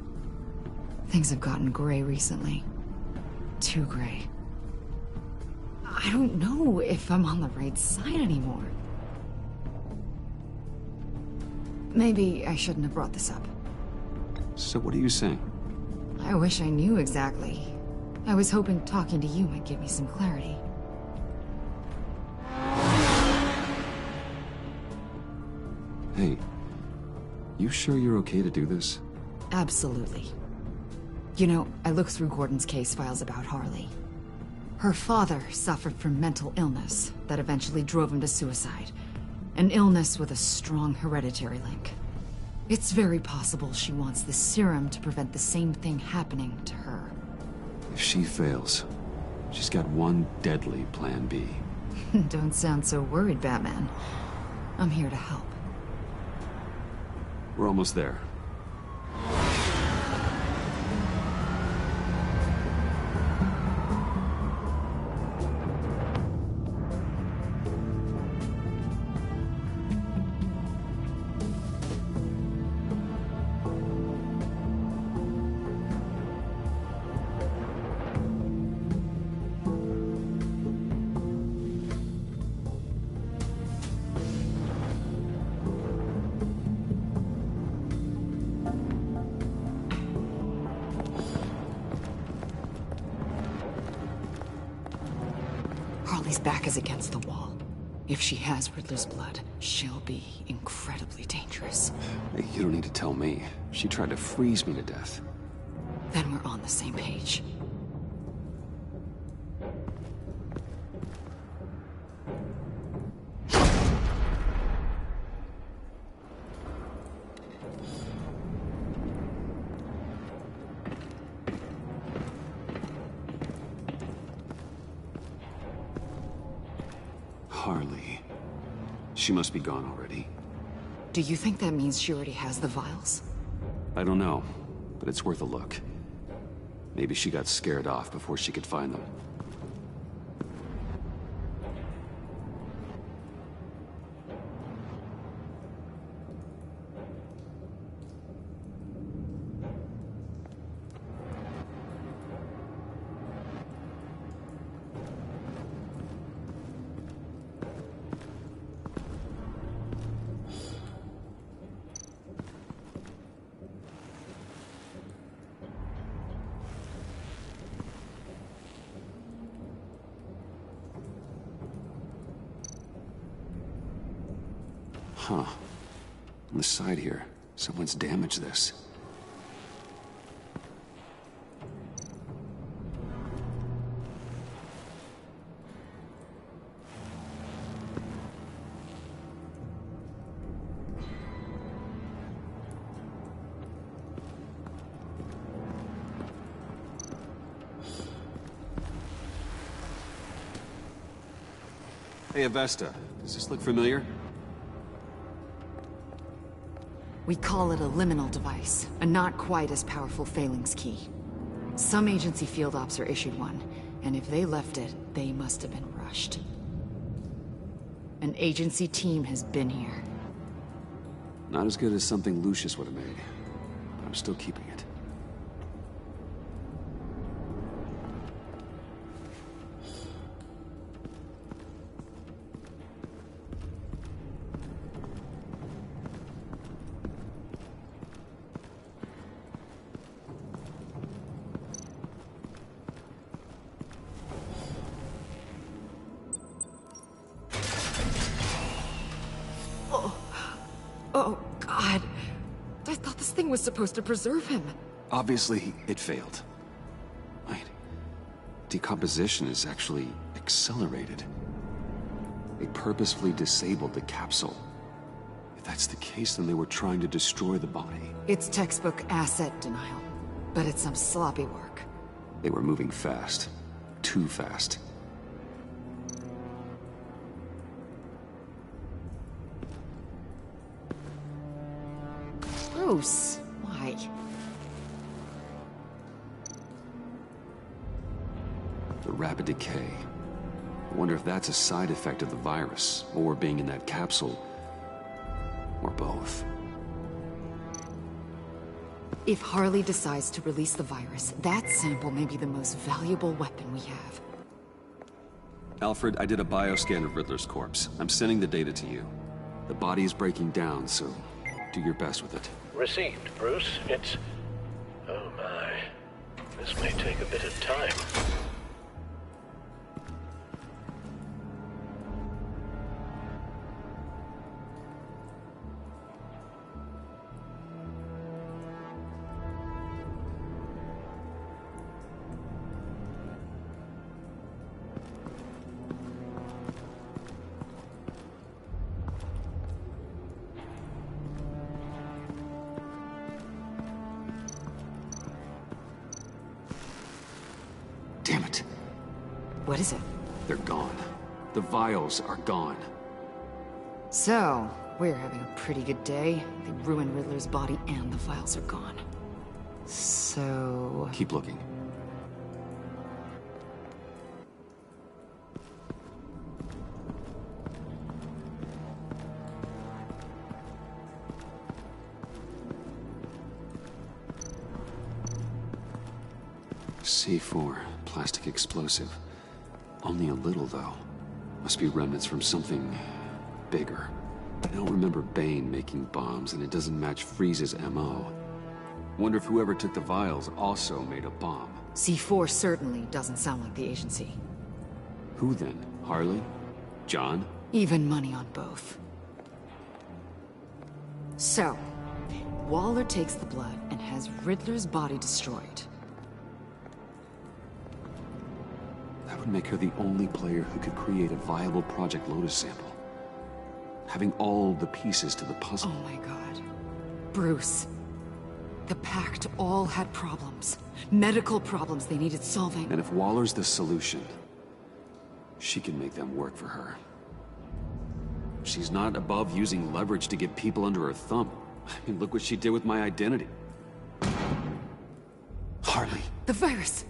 [SPEAKER 7] Things have gotten gray recently. Too gray. I don't know if I'm on the right side anymore. Maybe I shouldn't have brought this up.
[SPEAKER 2] So what are you saying?
[SPEAKER 7] I wish I knew exactly. I was hoping talking to you might give me some clarity.
[SPEAKER 2] Hey, you sure you're okay to do this?
[SPEAKER 7] Absolutely. You know, I looked through Gordon's case files about Harley. Her father suffered from mental illness that eventually drove him to suicide. An illness with a strong hereditary link. It's very possible she wants the serum to prevent the same thing happening to her.
[SPEAKER 2] If she fails, she's got one deadly plan B.
[SPEAKER 7] Don't sound so worried, Batman. I'm here to help.
[SPEAKER 2] We're almost there.
[SPEAKER 7] Harley's back is against the wall. If she has Riddler's blood, she'll be incredibly dangerous.
[SPEAKER 2] Hey, you don't need to tell me. She tried to freeze me to death.
[SPEAKER 7] Then we're on the same page.
[SPEAKER 2] Harley. She must be gone already.
[SPEAKER 7] Do you think that means she already has the vials?
[SPEAKER 2] I don't know, but it's worth a look. Maybe she got scared off before she could find them. Huh. On the side here, someone's damaged this. Hey, Avesta, does this look familiar?
[SPEAKER 7] We call it a liminal device, a not quite as powerful Phalanx key. Some agency field ops are issued one, and if they left it, they must have been rushed. An agency team has been here.
[SPEAKER 2] Not as good as something Lucius would have made. I'm still keeping it.
[SPEAKER 7] Oh, God. I thought this thing was supposed to preserve him.
[SPEAKER 2] Obviously, it failed. Wait. Decomposition is actually accelerated. They purposefully disabled the capsule. If that's the case, then they were trying to destroy the body.
[SPEAKER 7] It's textbook asset denial, but it's some sloppy work.
[SPEAKER 2] They were moving fast. Too fast.
[SPEAKER 7] Bruce, why?
[SPEAKER 2] The rapid decay. I wonder if that's a side effect of the virus, or being in that capsule, or both.
[SPEAKER 7] If Harley decides to release the virus, that sample may be the most valuable weapon we have.
[SPEAKER 2] Alfred, I did a bioscan of Riddler's corpse. I'm sending the data to you. The body is breaking down, so do your best with it.
[SPEAKER 1] Received, Bruce. It's... Oh my. This may take a bit of time.
[SPEAKER 2] Damn it.
[SPEAKER 7] What is it?
[SPEAKER 2] They're gone. The vials are gone.
[SPEAKER 7] So, we're having a pretty good day. They ruined Riddler's body and the vials are gone. So...
[SPEAKER 2] Keep looking. C4, plastic explosive. Only a little, though. Must be remnants from something bigger. I don't remember Bane making bombs, and it doesn't match Freeze's MO. Wonder if whoever took the vials also made a bomb.
[SPEAKER 7] C4 certainly doesn't sound like the agency.
[SPEAKER 2] Who then? Harley? John?
[SPEAKER 7] Even money on both. So, Waller takes the blood and has Riddler's body destroyed.
[SPEAKER 2] That would make her the only player who could create a viable Project Lotus sample. Having all the pieces to the puzzle.
[SPEAKER 7] Oh my god. Bruce. The Pact all had problems. Medical problems they needed solving.
[SPEAKER 2] And if Waller's the solution, she can make them work for her. She's not above using leverage to get people under her thumb. I mean, look what she did with my identity. Harley.
[SPEAKER 7] The virus!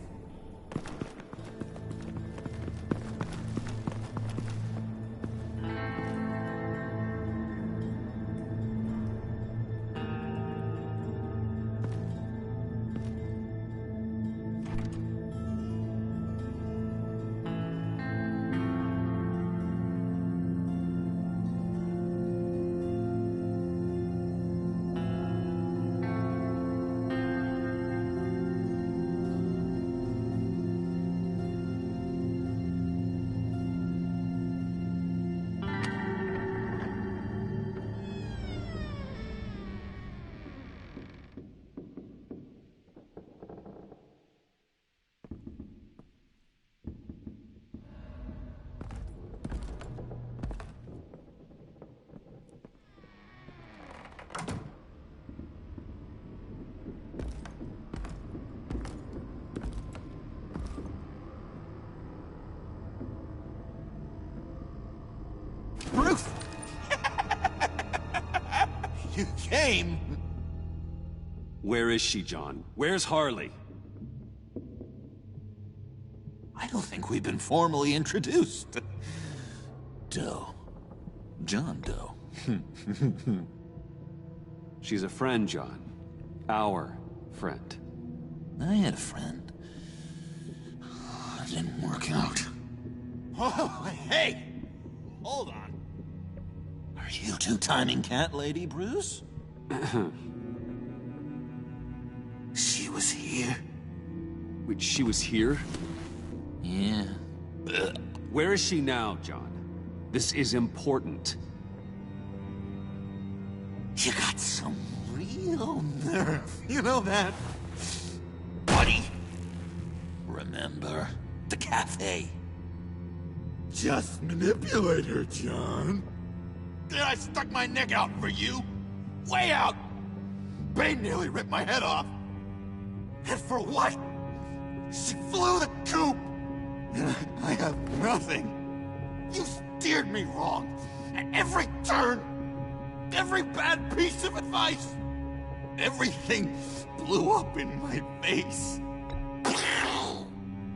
[SPEAKER 6] Bruce! You came!
[SPEAKER 2] Where is she, John? Where's Harley?
[SPEAKER 6] I don't think we've been formally introduced. Doe. John Doe.
[SPEAKER 2] She's a friend, John. Our friend.
[SPEAKER 6] I had a friend. It didn't work out. Oh, hey! Hold on. Are you two-timing cat lady, Bruce? She was here.
[SPEAKER 2] Wait, she was here?
[SPEAKER 6] Yeah.
[SPEAKER 2] Where is she now, John? This is important.
[SPEAKER 6] You got some real nerve. You know that? Buddy? Remember the cafe? Just manipulate her, John. Then I stuck my neck out for you. Way out. Bane nearly ripped my head off. And for what? She flew the coop. And I have nothing. You steered me wrong. At every turn. Every bad piece of advice. Everything blew up in my face.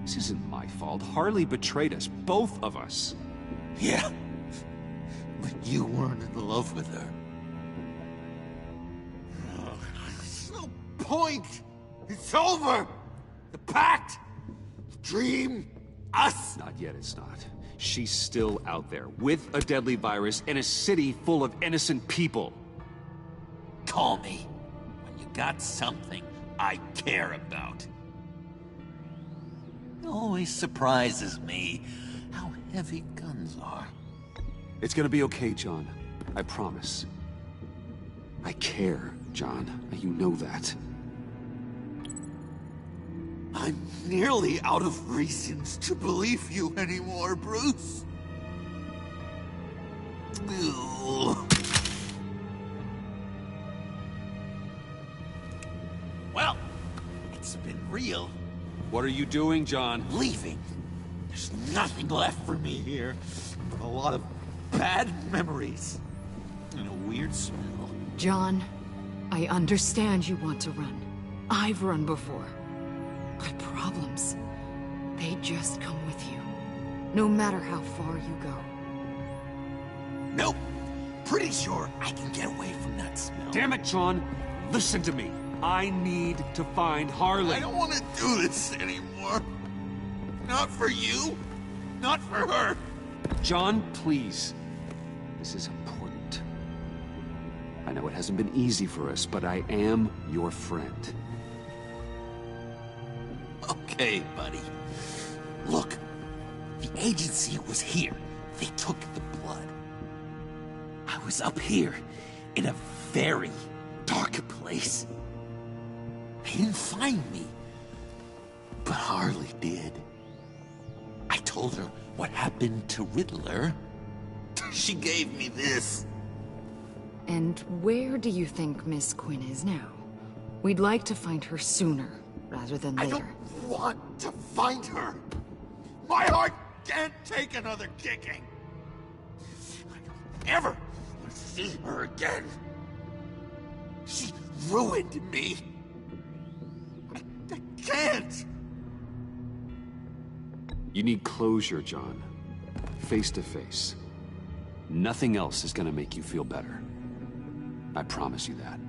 [SPEAKER 2] This isn't my fault. Harley betrayed us, both of us.
[SPEAKER 6] Yeah. But you weren't in love with her. Oh, I'm so point? It's over! The pact! The dream! Us!
[SPEAKER 2] Not yet, it's not. She's still out there, with a deadly virus in a city full of innocent people.
[SPEAKER 6] Call me when you got something I care about. It always surprises me how heavy guns are.
[SPEAKER 2] It's gonna be okay, John. I promise. I care, John. You know that.
[SPEAKER 6] I'm nearly out of reasons to believe you anymore, Bruce. Ew. Well, it's been real.
[SPEAKER 2] What are you doing, John?
[SPEAKER 6] Leaving. There's nothing left for me here. A lot of bad memories. And a weird smell.
[SPEAKER 7] John, I understand you want to run. I've run before. But problems, they just come with you. No matter how far you go.
[SPEAKER 6] Nope. Pretty sure I can get away from that smell.
[SPEAKER 2] Damn it, John! Listen to me. I need to find Harley.
[SPEAKER 6] I don't want to do this anymore. Not for you. Not for her.
[SPEAKER 2] John, please. This is important. I know it hasn't been easy for us, but I am your friend.
[SPEAKER 6] Okay, buddy. Look, the agency was here. They took the blood. I was up here, in a very dark place. They didn't find me, but Harley did. I told her what happened to Riddler. She gave me this.
[SPEAKER 7] And where do you think Miss Quinn is now? We'd like to find her sooner, rather than later.
[SPEAKER 6] I don't want to find her. My heart can't take another kicking. I don't ever want to see her again. She ruined me. I can't.
[SPEAKER 2] You need closure, John. Face to face. Nothing else is gonna make you feel better. I promise you that.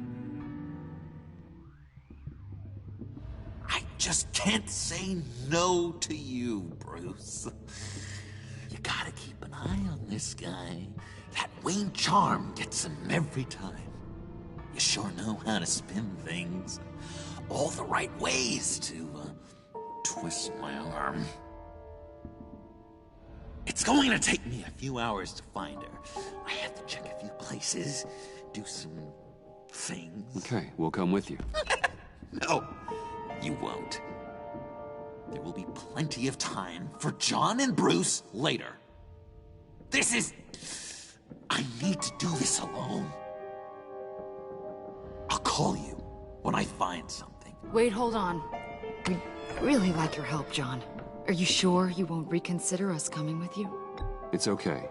[SPEAKER 6] I just can't say no to you, Bruce. You gotta keep an eye on this guy. That Wayne charm gets him every time. You sure know how to spin things. All the right ways to twist my arm. It's going to take me a few hours to find her. I have to check a few places, do some things.
[SPEAKER 2] Okay, we'll come with you.
[SPEAKER 6] No, you won't. There will be plenty of time for John and Bruce later. This is... I need to do this alone. I'll call you when I find something.
[SPEAKER 7] Wait, hold on. We'd really like your help, John. Are you sure you won't reconsider us coming with you?
[SPEAKER 2] It's okay.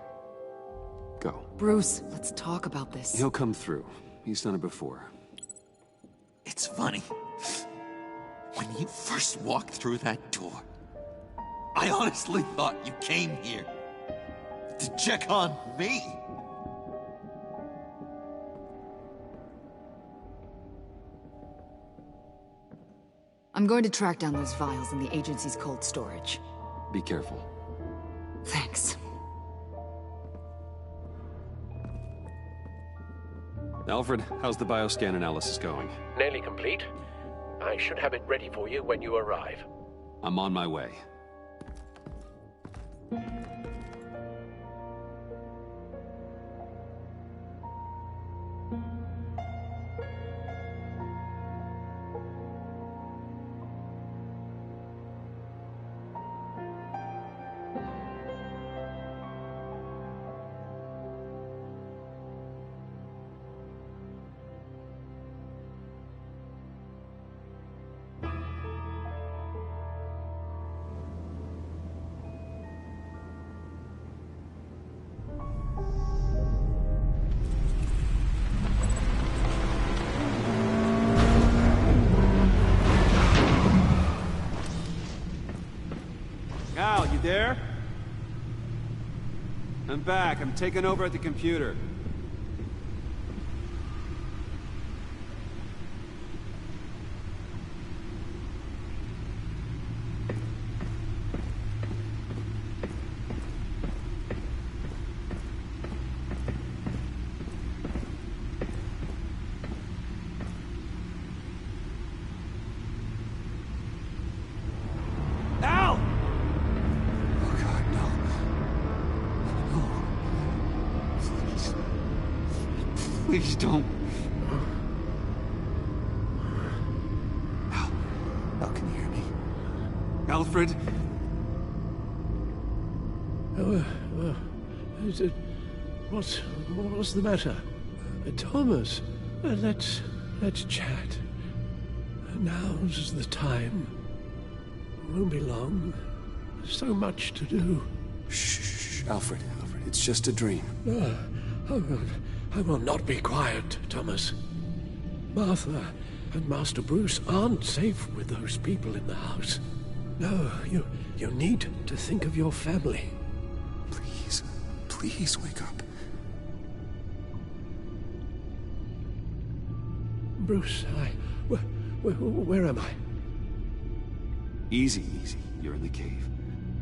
[SPEAKER 2] Go.
[SPEAKER 7] Bruce, let's talk about this.
[SPEAKER 2] He'll come through. He's done it before.
[SPEAKER 6] It's funny. When you first walked through that door, I honestly thought you came here to check on me.
[SPEAKER 7] I'm going to track down those files in the agency's cold storage.
[SPEAKER 2] Be careful.
[SPEAKER 7] Thanks.
[SPEAKER 2] Alfred, how's the bioscan analysis going?
[SPEAKER 1] Nearly complete. I should have it ready for you when you arrive.
[SPEAKER 2] I'm on my way. Al, you there? I'm back. I'm taking over at the computer. Please don't. Al, can you hear me? Alfred?
[SPEAKER 1] What's the matter? Thomas, let's chat. Now's the time. Won't be long. So much to do.
[SPEAKER 2] Shh, Alfred, it's just a dream.
[SPEAKER 1] I will not be quiet, Thomas. Martha and Master Bruce aren't safe with those people in the house. No, you need to think of your family.
[SPEAKER 2] Please wake up.
[SPEAKER 1] Bruce, where am I?
[SPEAKER 2] Easy. You're in the cave.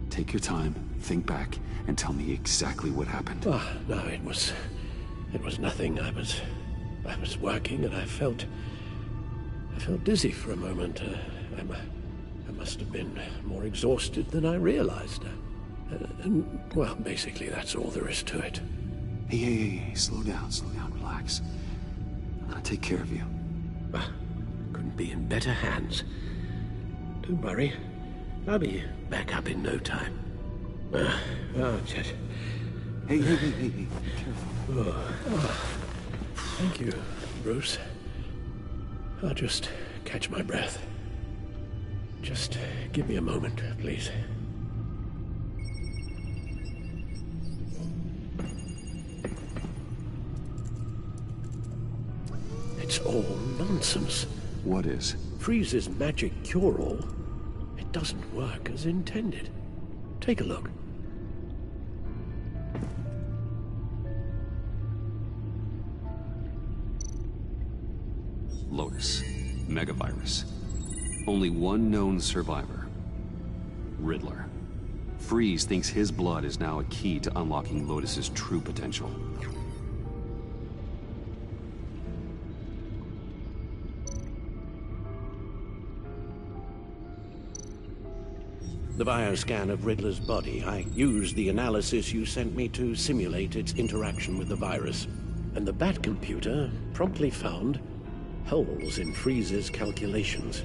[SPEAKER 2] Take your time, think back, and tell me exactly what happened.
[SPEAKER 1] No, it was nothing. I was working and I felt dizzy for a moment. I must have been more exhausted than I realized. And, well, basically that's all there is to it.
[SPEAKER 2] Hey, slow down, relax. I'm gonna take care of you.
[SPEAKER 1] Couldn't be in better hands. Don't worry. I'll be back up in no time. Just...
[SPEAKER 2] Hey, be careful.
[SPEAKER 1] Thank you, Bruce. I'll just catch my breath. Just give me a moment, please. It's all nonsense.
[SPEAKER 2] What is?
[SPEAKER 1] Freeze's magic cure-all. It doesn't work as intended. Take a look.
[SPEAKER 2] Lotus. Megavirus. Only one known survivor. Riddler. Freeze thinks his blood is now a key to unlocking Lotus's true potential.
[SPEAKER 1] The bioscan of Riddler's body. I used the analysis you sent me to simulate its interaction with the virus. And the Bat computer promptly found holes in Freeze's calculations.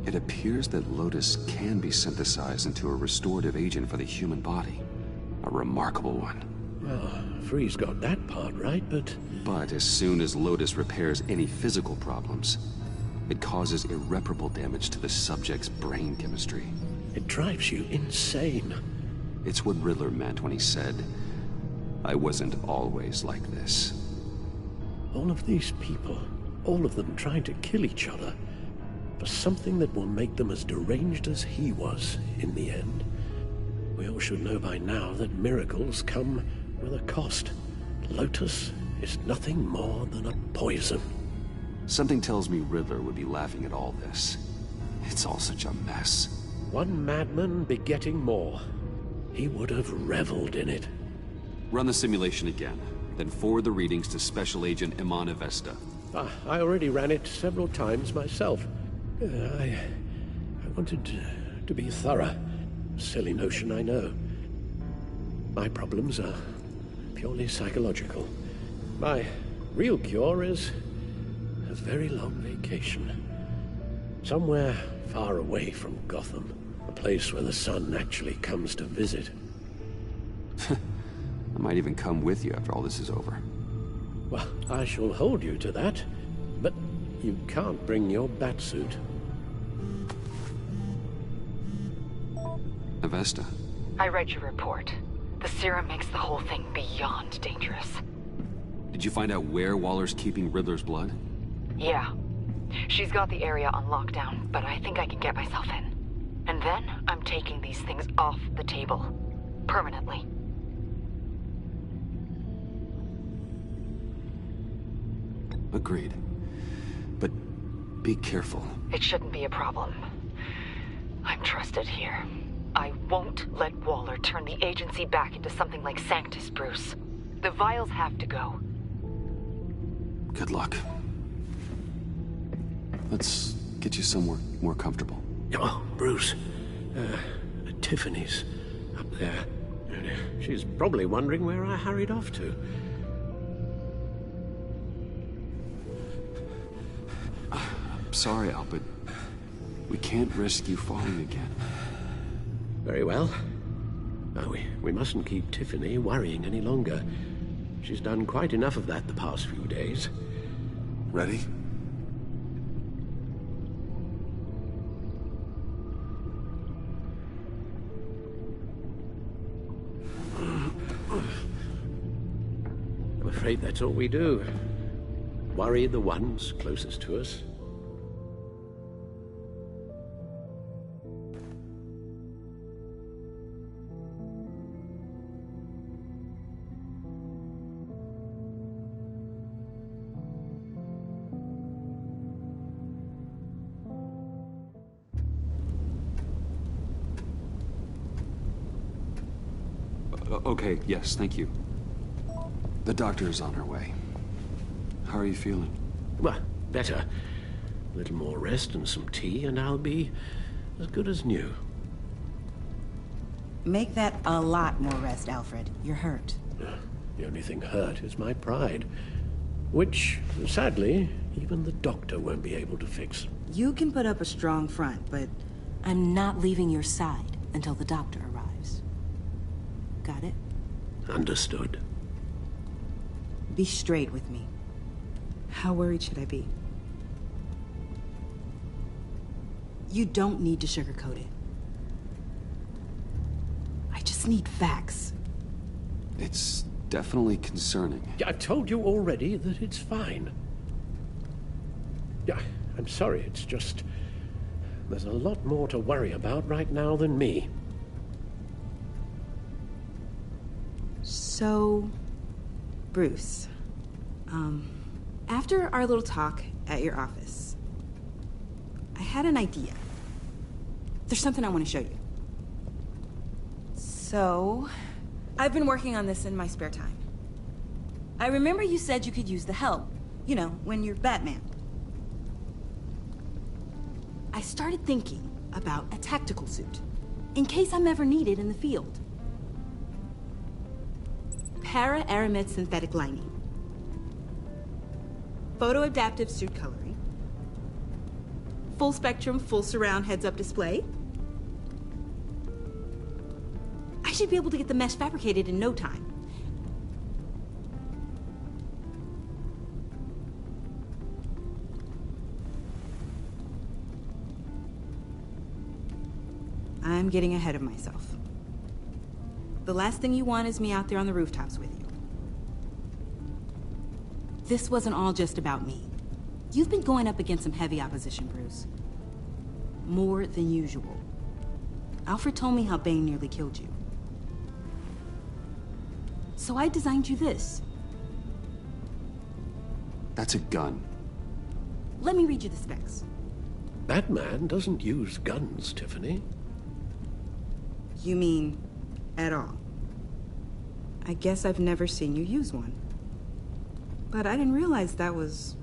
[SPEAKER 2] It appears that Lotus can be synthesized into a restorative agent for the human body. A remarkable one.
[SPEAKER 1] Well, Freeze got that part right, but...
[SPEAKER 2] But as soon as Lotus repairs any physical problems, it causes irreparable damage to the subject's brain chemistry.
[SPEAKER 1] It drives you insane.
[SPEAKER 2] It's what Riddler meant when he said, "I wasn't always like this."
[SPEAKER 1] All of these people, all of them trying to kill each other, for something that will make them as deranged as he was in the end. We all should know by now that miracles come with a cost. Lotus is nothing more than a poison.
[SPEAKER 2] Something tells me Riddler would be laughing at all this. It's all such a mess.
[SPEAKER 1] One madman begetting more. He would have reveled in it.
[SPEAKER 2] Run the simulation again, then forward the readings to Special Agent Iman Avesta.
[SPEAKER 1] I already ran it several times myself. I wanted to be thorough. Silly notion, I know. My problems are purely psychological. My real cure is a very long vacation. Somewhere far away from Gotham. A place where the sun actually comes to visit.
[SPEAKER 2] I might even come with you after all this is over.
[SPEAKER 1] Well, I shall hold you to that. But you can't bring your batsuit.
[SPEAKER 2] Avesta.
[SPEAKER 14] I read your report. The serum makes the whole thing beyond dangerous.
[SPEAKER 2] Did you find out where Waller's keeping Riddler's blood?
[SPEAKER 14] Yeah. She's got the area on lockdown, but I think I can get myself in. And then I'm taking these things off the table. Permanently.
[SPEAKER 2] Agreed. But be careful.
[SPEAKER 14] It shouldn't be a problem. I'm trusted here. I won't let Waller turn the agency back into something like Sanctus, Bruce. The vials have to go.
[SPEAKER 2] Good luck. Let's get you somewhere more comfortable.
[SPEAKER 1] Oh, Bruce. Tiffany's up there. She's probably wondering where I hurried off to.
[SPEAKER 2] sorry, Al, but we can't risk you falling again.
[SPEAKER 1] Very well. Now, we mustn't keep Tiffany worrying any longer. She's done quite enough of that the past few days.
[SPEAKER 2] Ready?
[SPEAKER 1] I'm afraid that's all we do. Worry the ones closest to us.
[SPEAKER 2] Okay, yes, thank you. The doctor is on her way. How are you feeling?
[SPEAKER 1] Well, better. A little more rest and some tea, and I'll be as good as new.
[SPEAKER 15] Make that a lot more rest, Alfred. You're hurt.
[SPEAKER 1] The only thing hurt is my pride, which, sadly, even the doctor won't be able to fix.
[SPEAKER 15] You can put up a strong front, but
[SPEAKER 12] I'm not leaving your side until the doctor arrives. Got it?
[SPEAKER 1] Understood.
[SPEAKER 15] Be straight with me. How worried should I be? You don't need to sugarcoat it. I just need facts.
[SPEAKER 2] It's definitely concerning.
[SPEAKER 1] I've told you already that it's fine. Yeah, I'm sorry, it's just... there's a lot more to worry about right now than me.
[SPEAKER 15] So, Bruce, after our little talk at your office, I had an idea. There's something I want to show you. So, I've been working on this in my spare time. I remember you said you could use the help, you know, when you're Batman. I started thinking about a tactical suit, in case I'm ever needed in the field. Para-aramid synthetic lining. Photo-adaptive suit coloring. Full spectrum, full surround heads-up display. I should be able to get the mesh fabricated in no time. I'm getting ahead of myself. The last thing you want is me out there on the rooftops with you. This wasn't all just about me. You've been going up against some heavy opposition, Bruce. More than usual. Alfred told me how Bane nearly killed you. So I designed you this.
[SPEAKER 2] That's a gun.
[SPEAKER 15] Let me read you the specs.
[SPEAKER 1] Batman doesn't use guns, Tiffany.
[SPEAKER 15] You mean at all? I guess I've never seen you use one. But I didn't realize that was,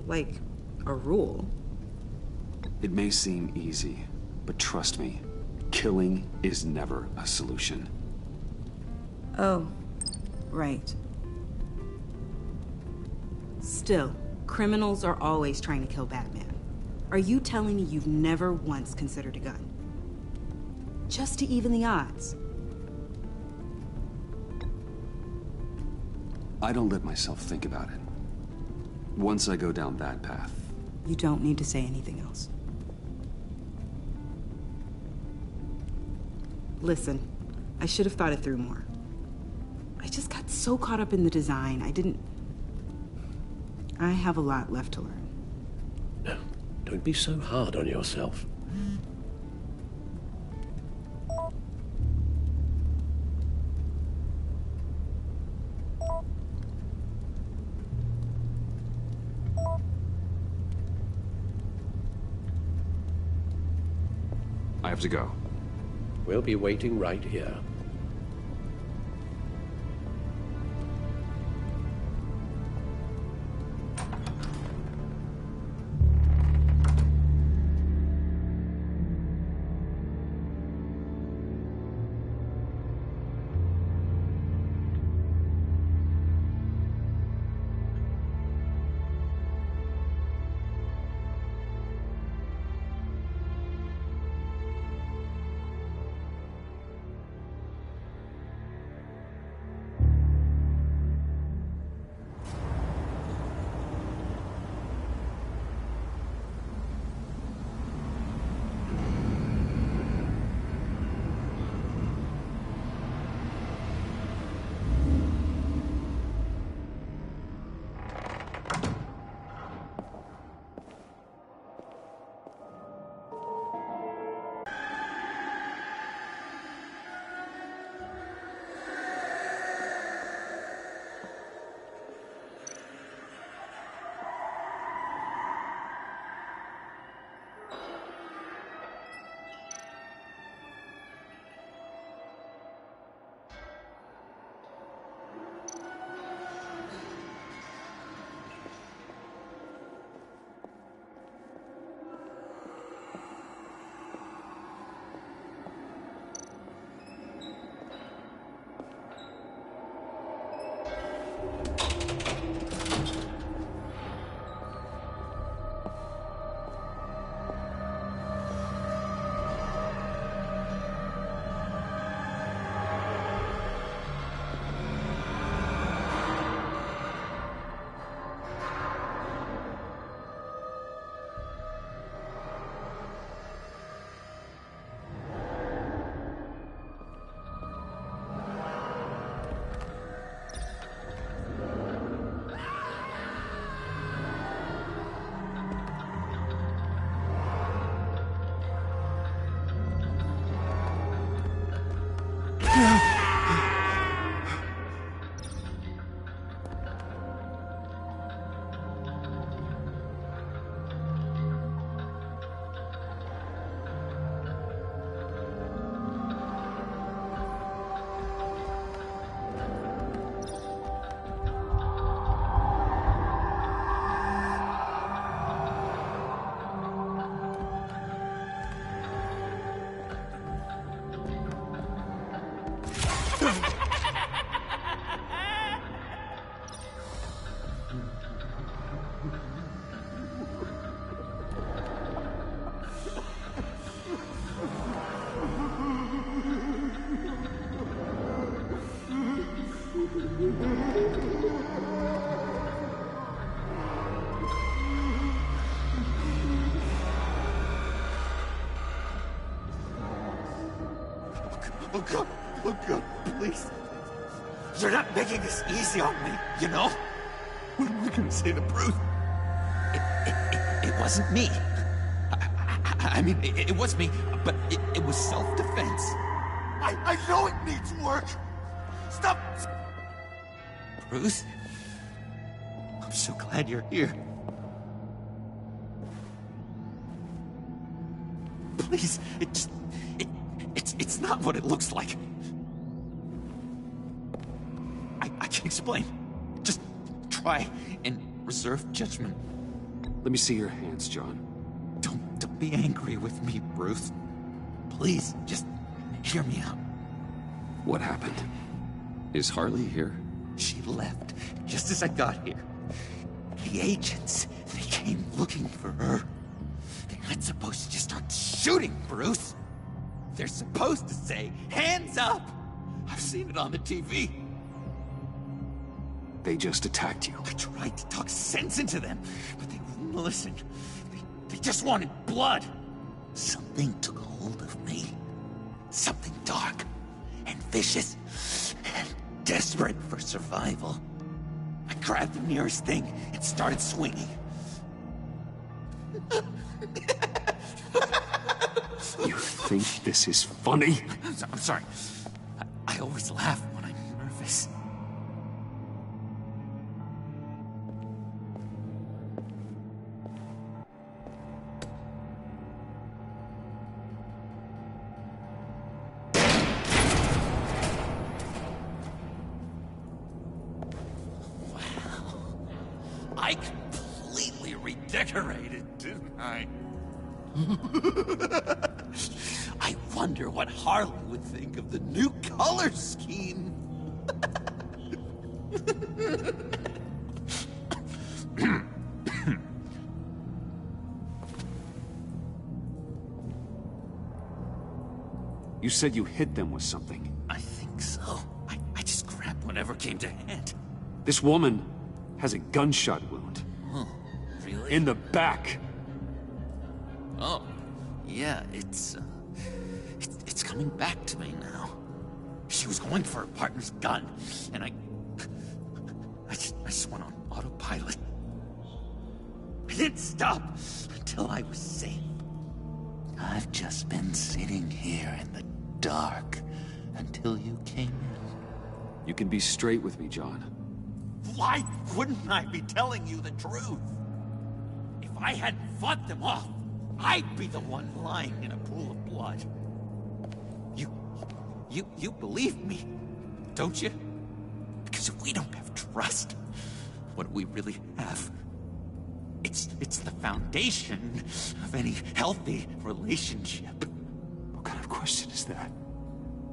[SPEAKER 15] like, a rule.
[SPEAKER 2] It may seem easy, but trust me, killing is never a solution.
[SPEAKER 15] Oh, right. Still, criminals are always trying to kill Batman. Are you telling me you've never once considered a gun? Just to even the odds.
[SPEAKER 2] I don't let myself think about it. Once I go down that path...
[SPEAKER 15] You don't need to say anything else. Listen, I should have thought it through more. I just got so caught up in the design, I have a lot left to learn.
[SPEAKER 1] No, don't be so hard on yourself.
[SPEAKER 2] I have to go.
[SPEAKER 1] We'll be waiting right here.
[SPEAKER 6] Look up, please. You're not making this easy on me, you know? What am I gonna say to Bruce? It wasn't me. I mean, it was me, but it was self-defense. I know it needs work. Stop! Bruce? I'm so glad you're here. Please, it's not what it looks like. I can explain. Just try and reserve judgment.
[SPEAKER 2] Let me see your hands, John.
[SPEAKER 6] Don't be angry with me, Bruce. Please, just hear me out.
[SPEAKER 2] What happened? Is Harley here?
[SPEAKER 6] She left just as I got here. The agents, they came looking for her. They're not supposed to just start shooting, Bruce. They're supposed to say, hands up! I've seen it on the TV.
[SPEAKER 2] They just attacked you.
[SPEAKER 6] I tried to talk sense into them, but they wouldn't listen. They just wanted blood. Something took hold of me. Something dark and vicious and desperate for survival. I grabbed the nearest thing and started swinging.
[SPEAKER 2] You think this is funny?
[SPEAKER 6] I'm sorry. I always laugh when I'm nervous. I completely redecorated, didn't I? I wonder what Harley would think of the new color scheme.
[SPEAKER 2] You said you hit them with something.
[SPEAKER 6] I think so. I just grabbed whatever came to hand.
[SPEAKER 2] This woman has a gunshot wound.
[SPEAKER 6] Oh, really?
[SPEAKER 2] In the back.
[SPEAKER 6] Oh, yeah, it's coming back to me now. She was going for her partner's gun, and I just went on autopilot. I didn't stop until I was safe. I've just been sitting here in the dark until you came in.
[SPEAKER 2] You can be straight with me, John.
[SPEAKER 6] Why wouldn't I be telling you the truth? If I hadn't fought them off, I'd be the one lying in a pool of blood. You believe me, don't you? Because if we don't have trust, what do we really have? It's the foundation of any healthy relationship.
[SPEAKER 2] What kind of question is that?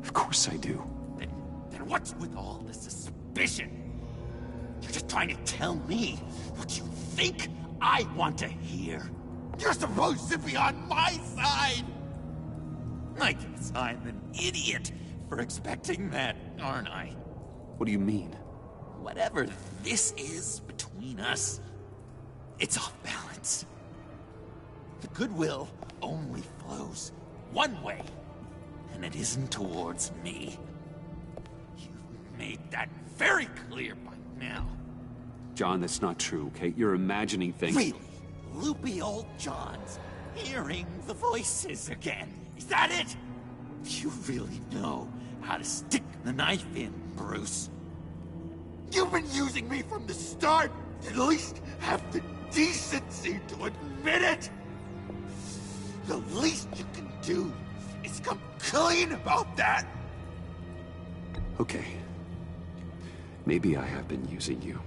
[SPEAKER 2] Of course I do.
[SPEAKER 6] Then what's with all the suspicion? You're just trying to tell me what you think I want to hear. You're supposed to be on my side! I guess I'm an idiot for expecting that, aren't I?
[SPEAKER 2] What do you mean?
[SPEAKER 6] Whatever this is between us, it's off balance. The goodwill only flows one way, and it isn't towards me. You've made that very clear by now.
[SPEAKER 2] John, that's not true, okay? You're imagining things.
[SPEAKER 6] Really? Loopy old John's hearing the voices again. Is that it? You really know how to stick the knife in, Bruce. You've been using me from the start. At least have the decency to admit it. The least you can do is come clean about that.
[SPEAKER 2] Okay. Maybe I have been using you.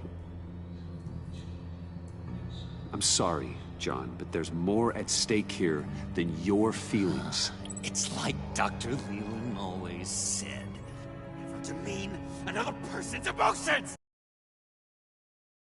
[SPEAKER 2] I'm sorry, John, but there's more at stake here than your feelings.
[SPEAKER 6] It's like Dr. Leland always said. Never demean another person's emotions!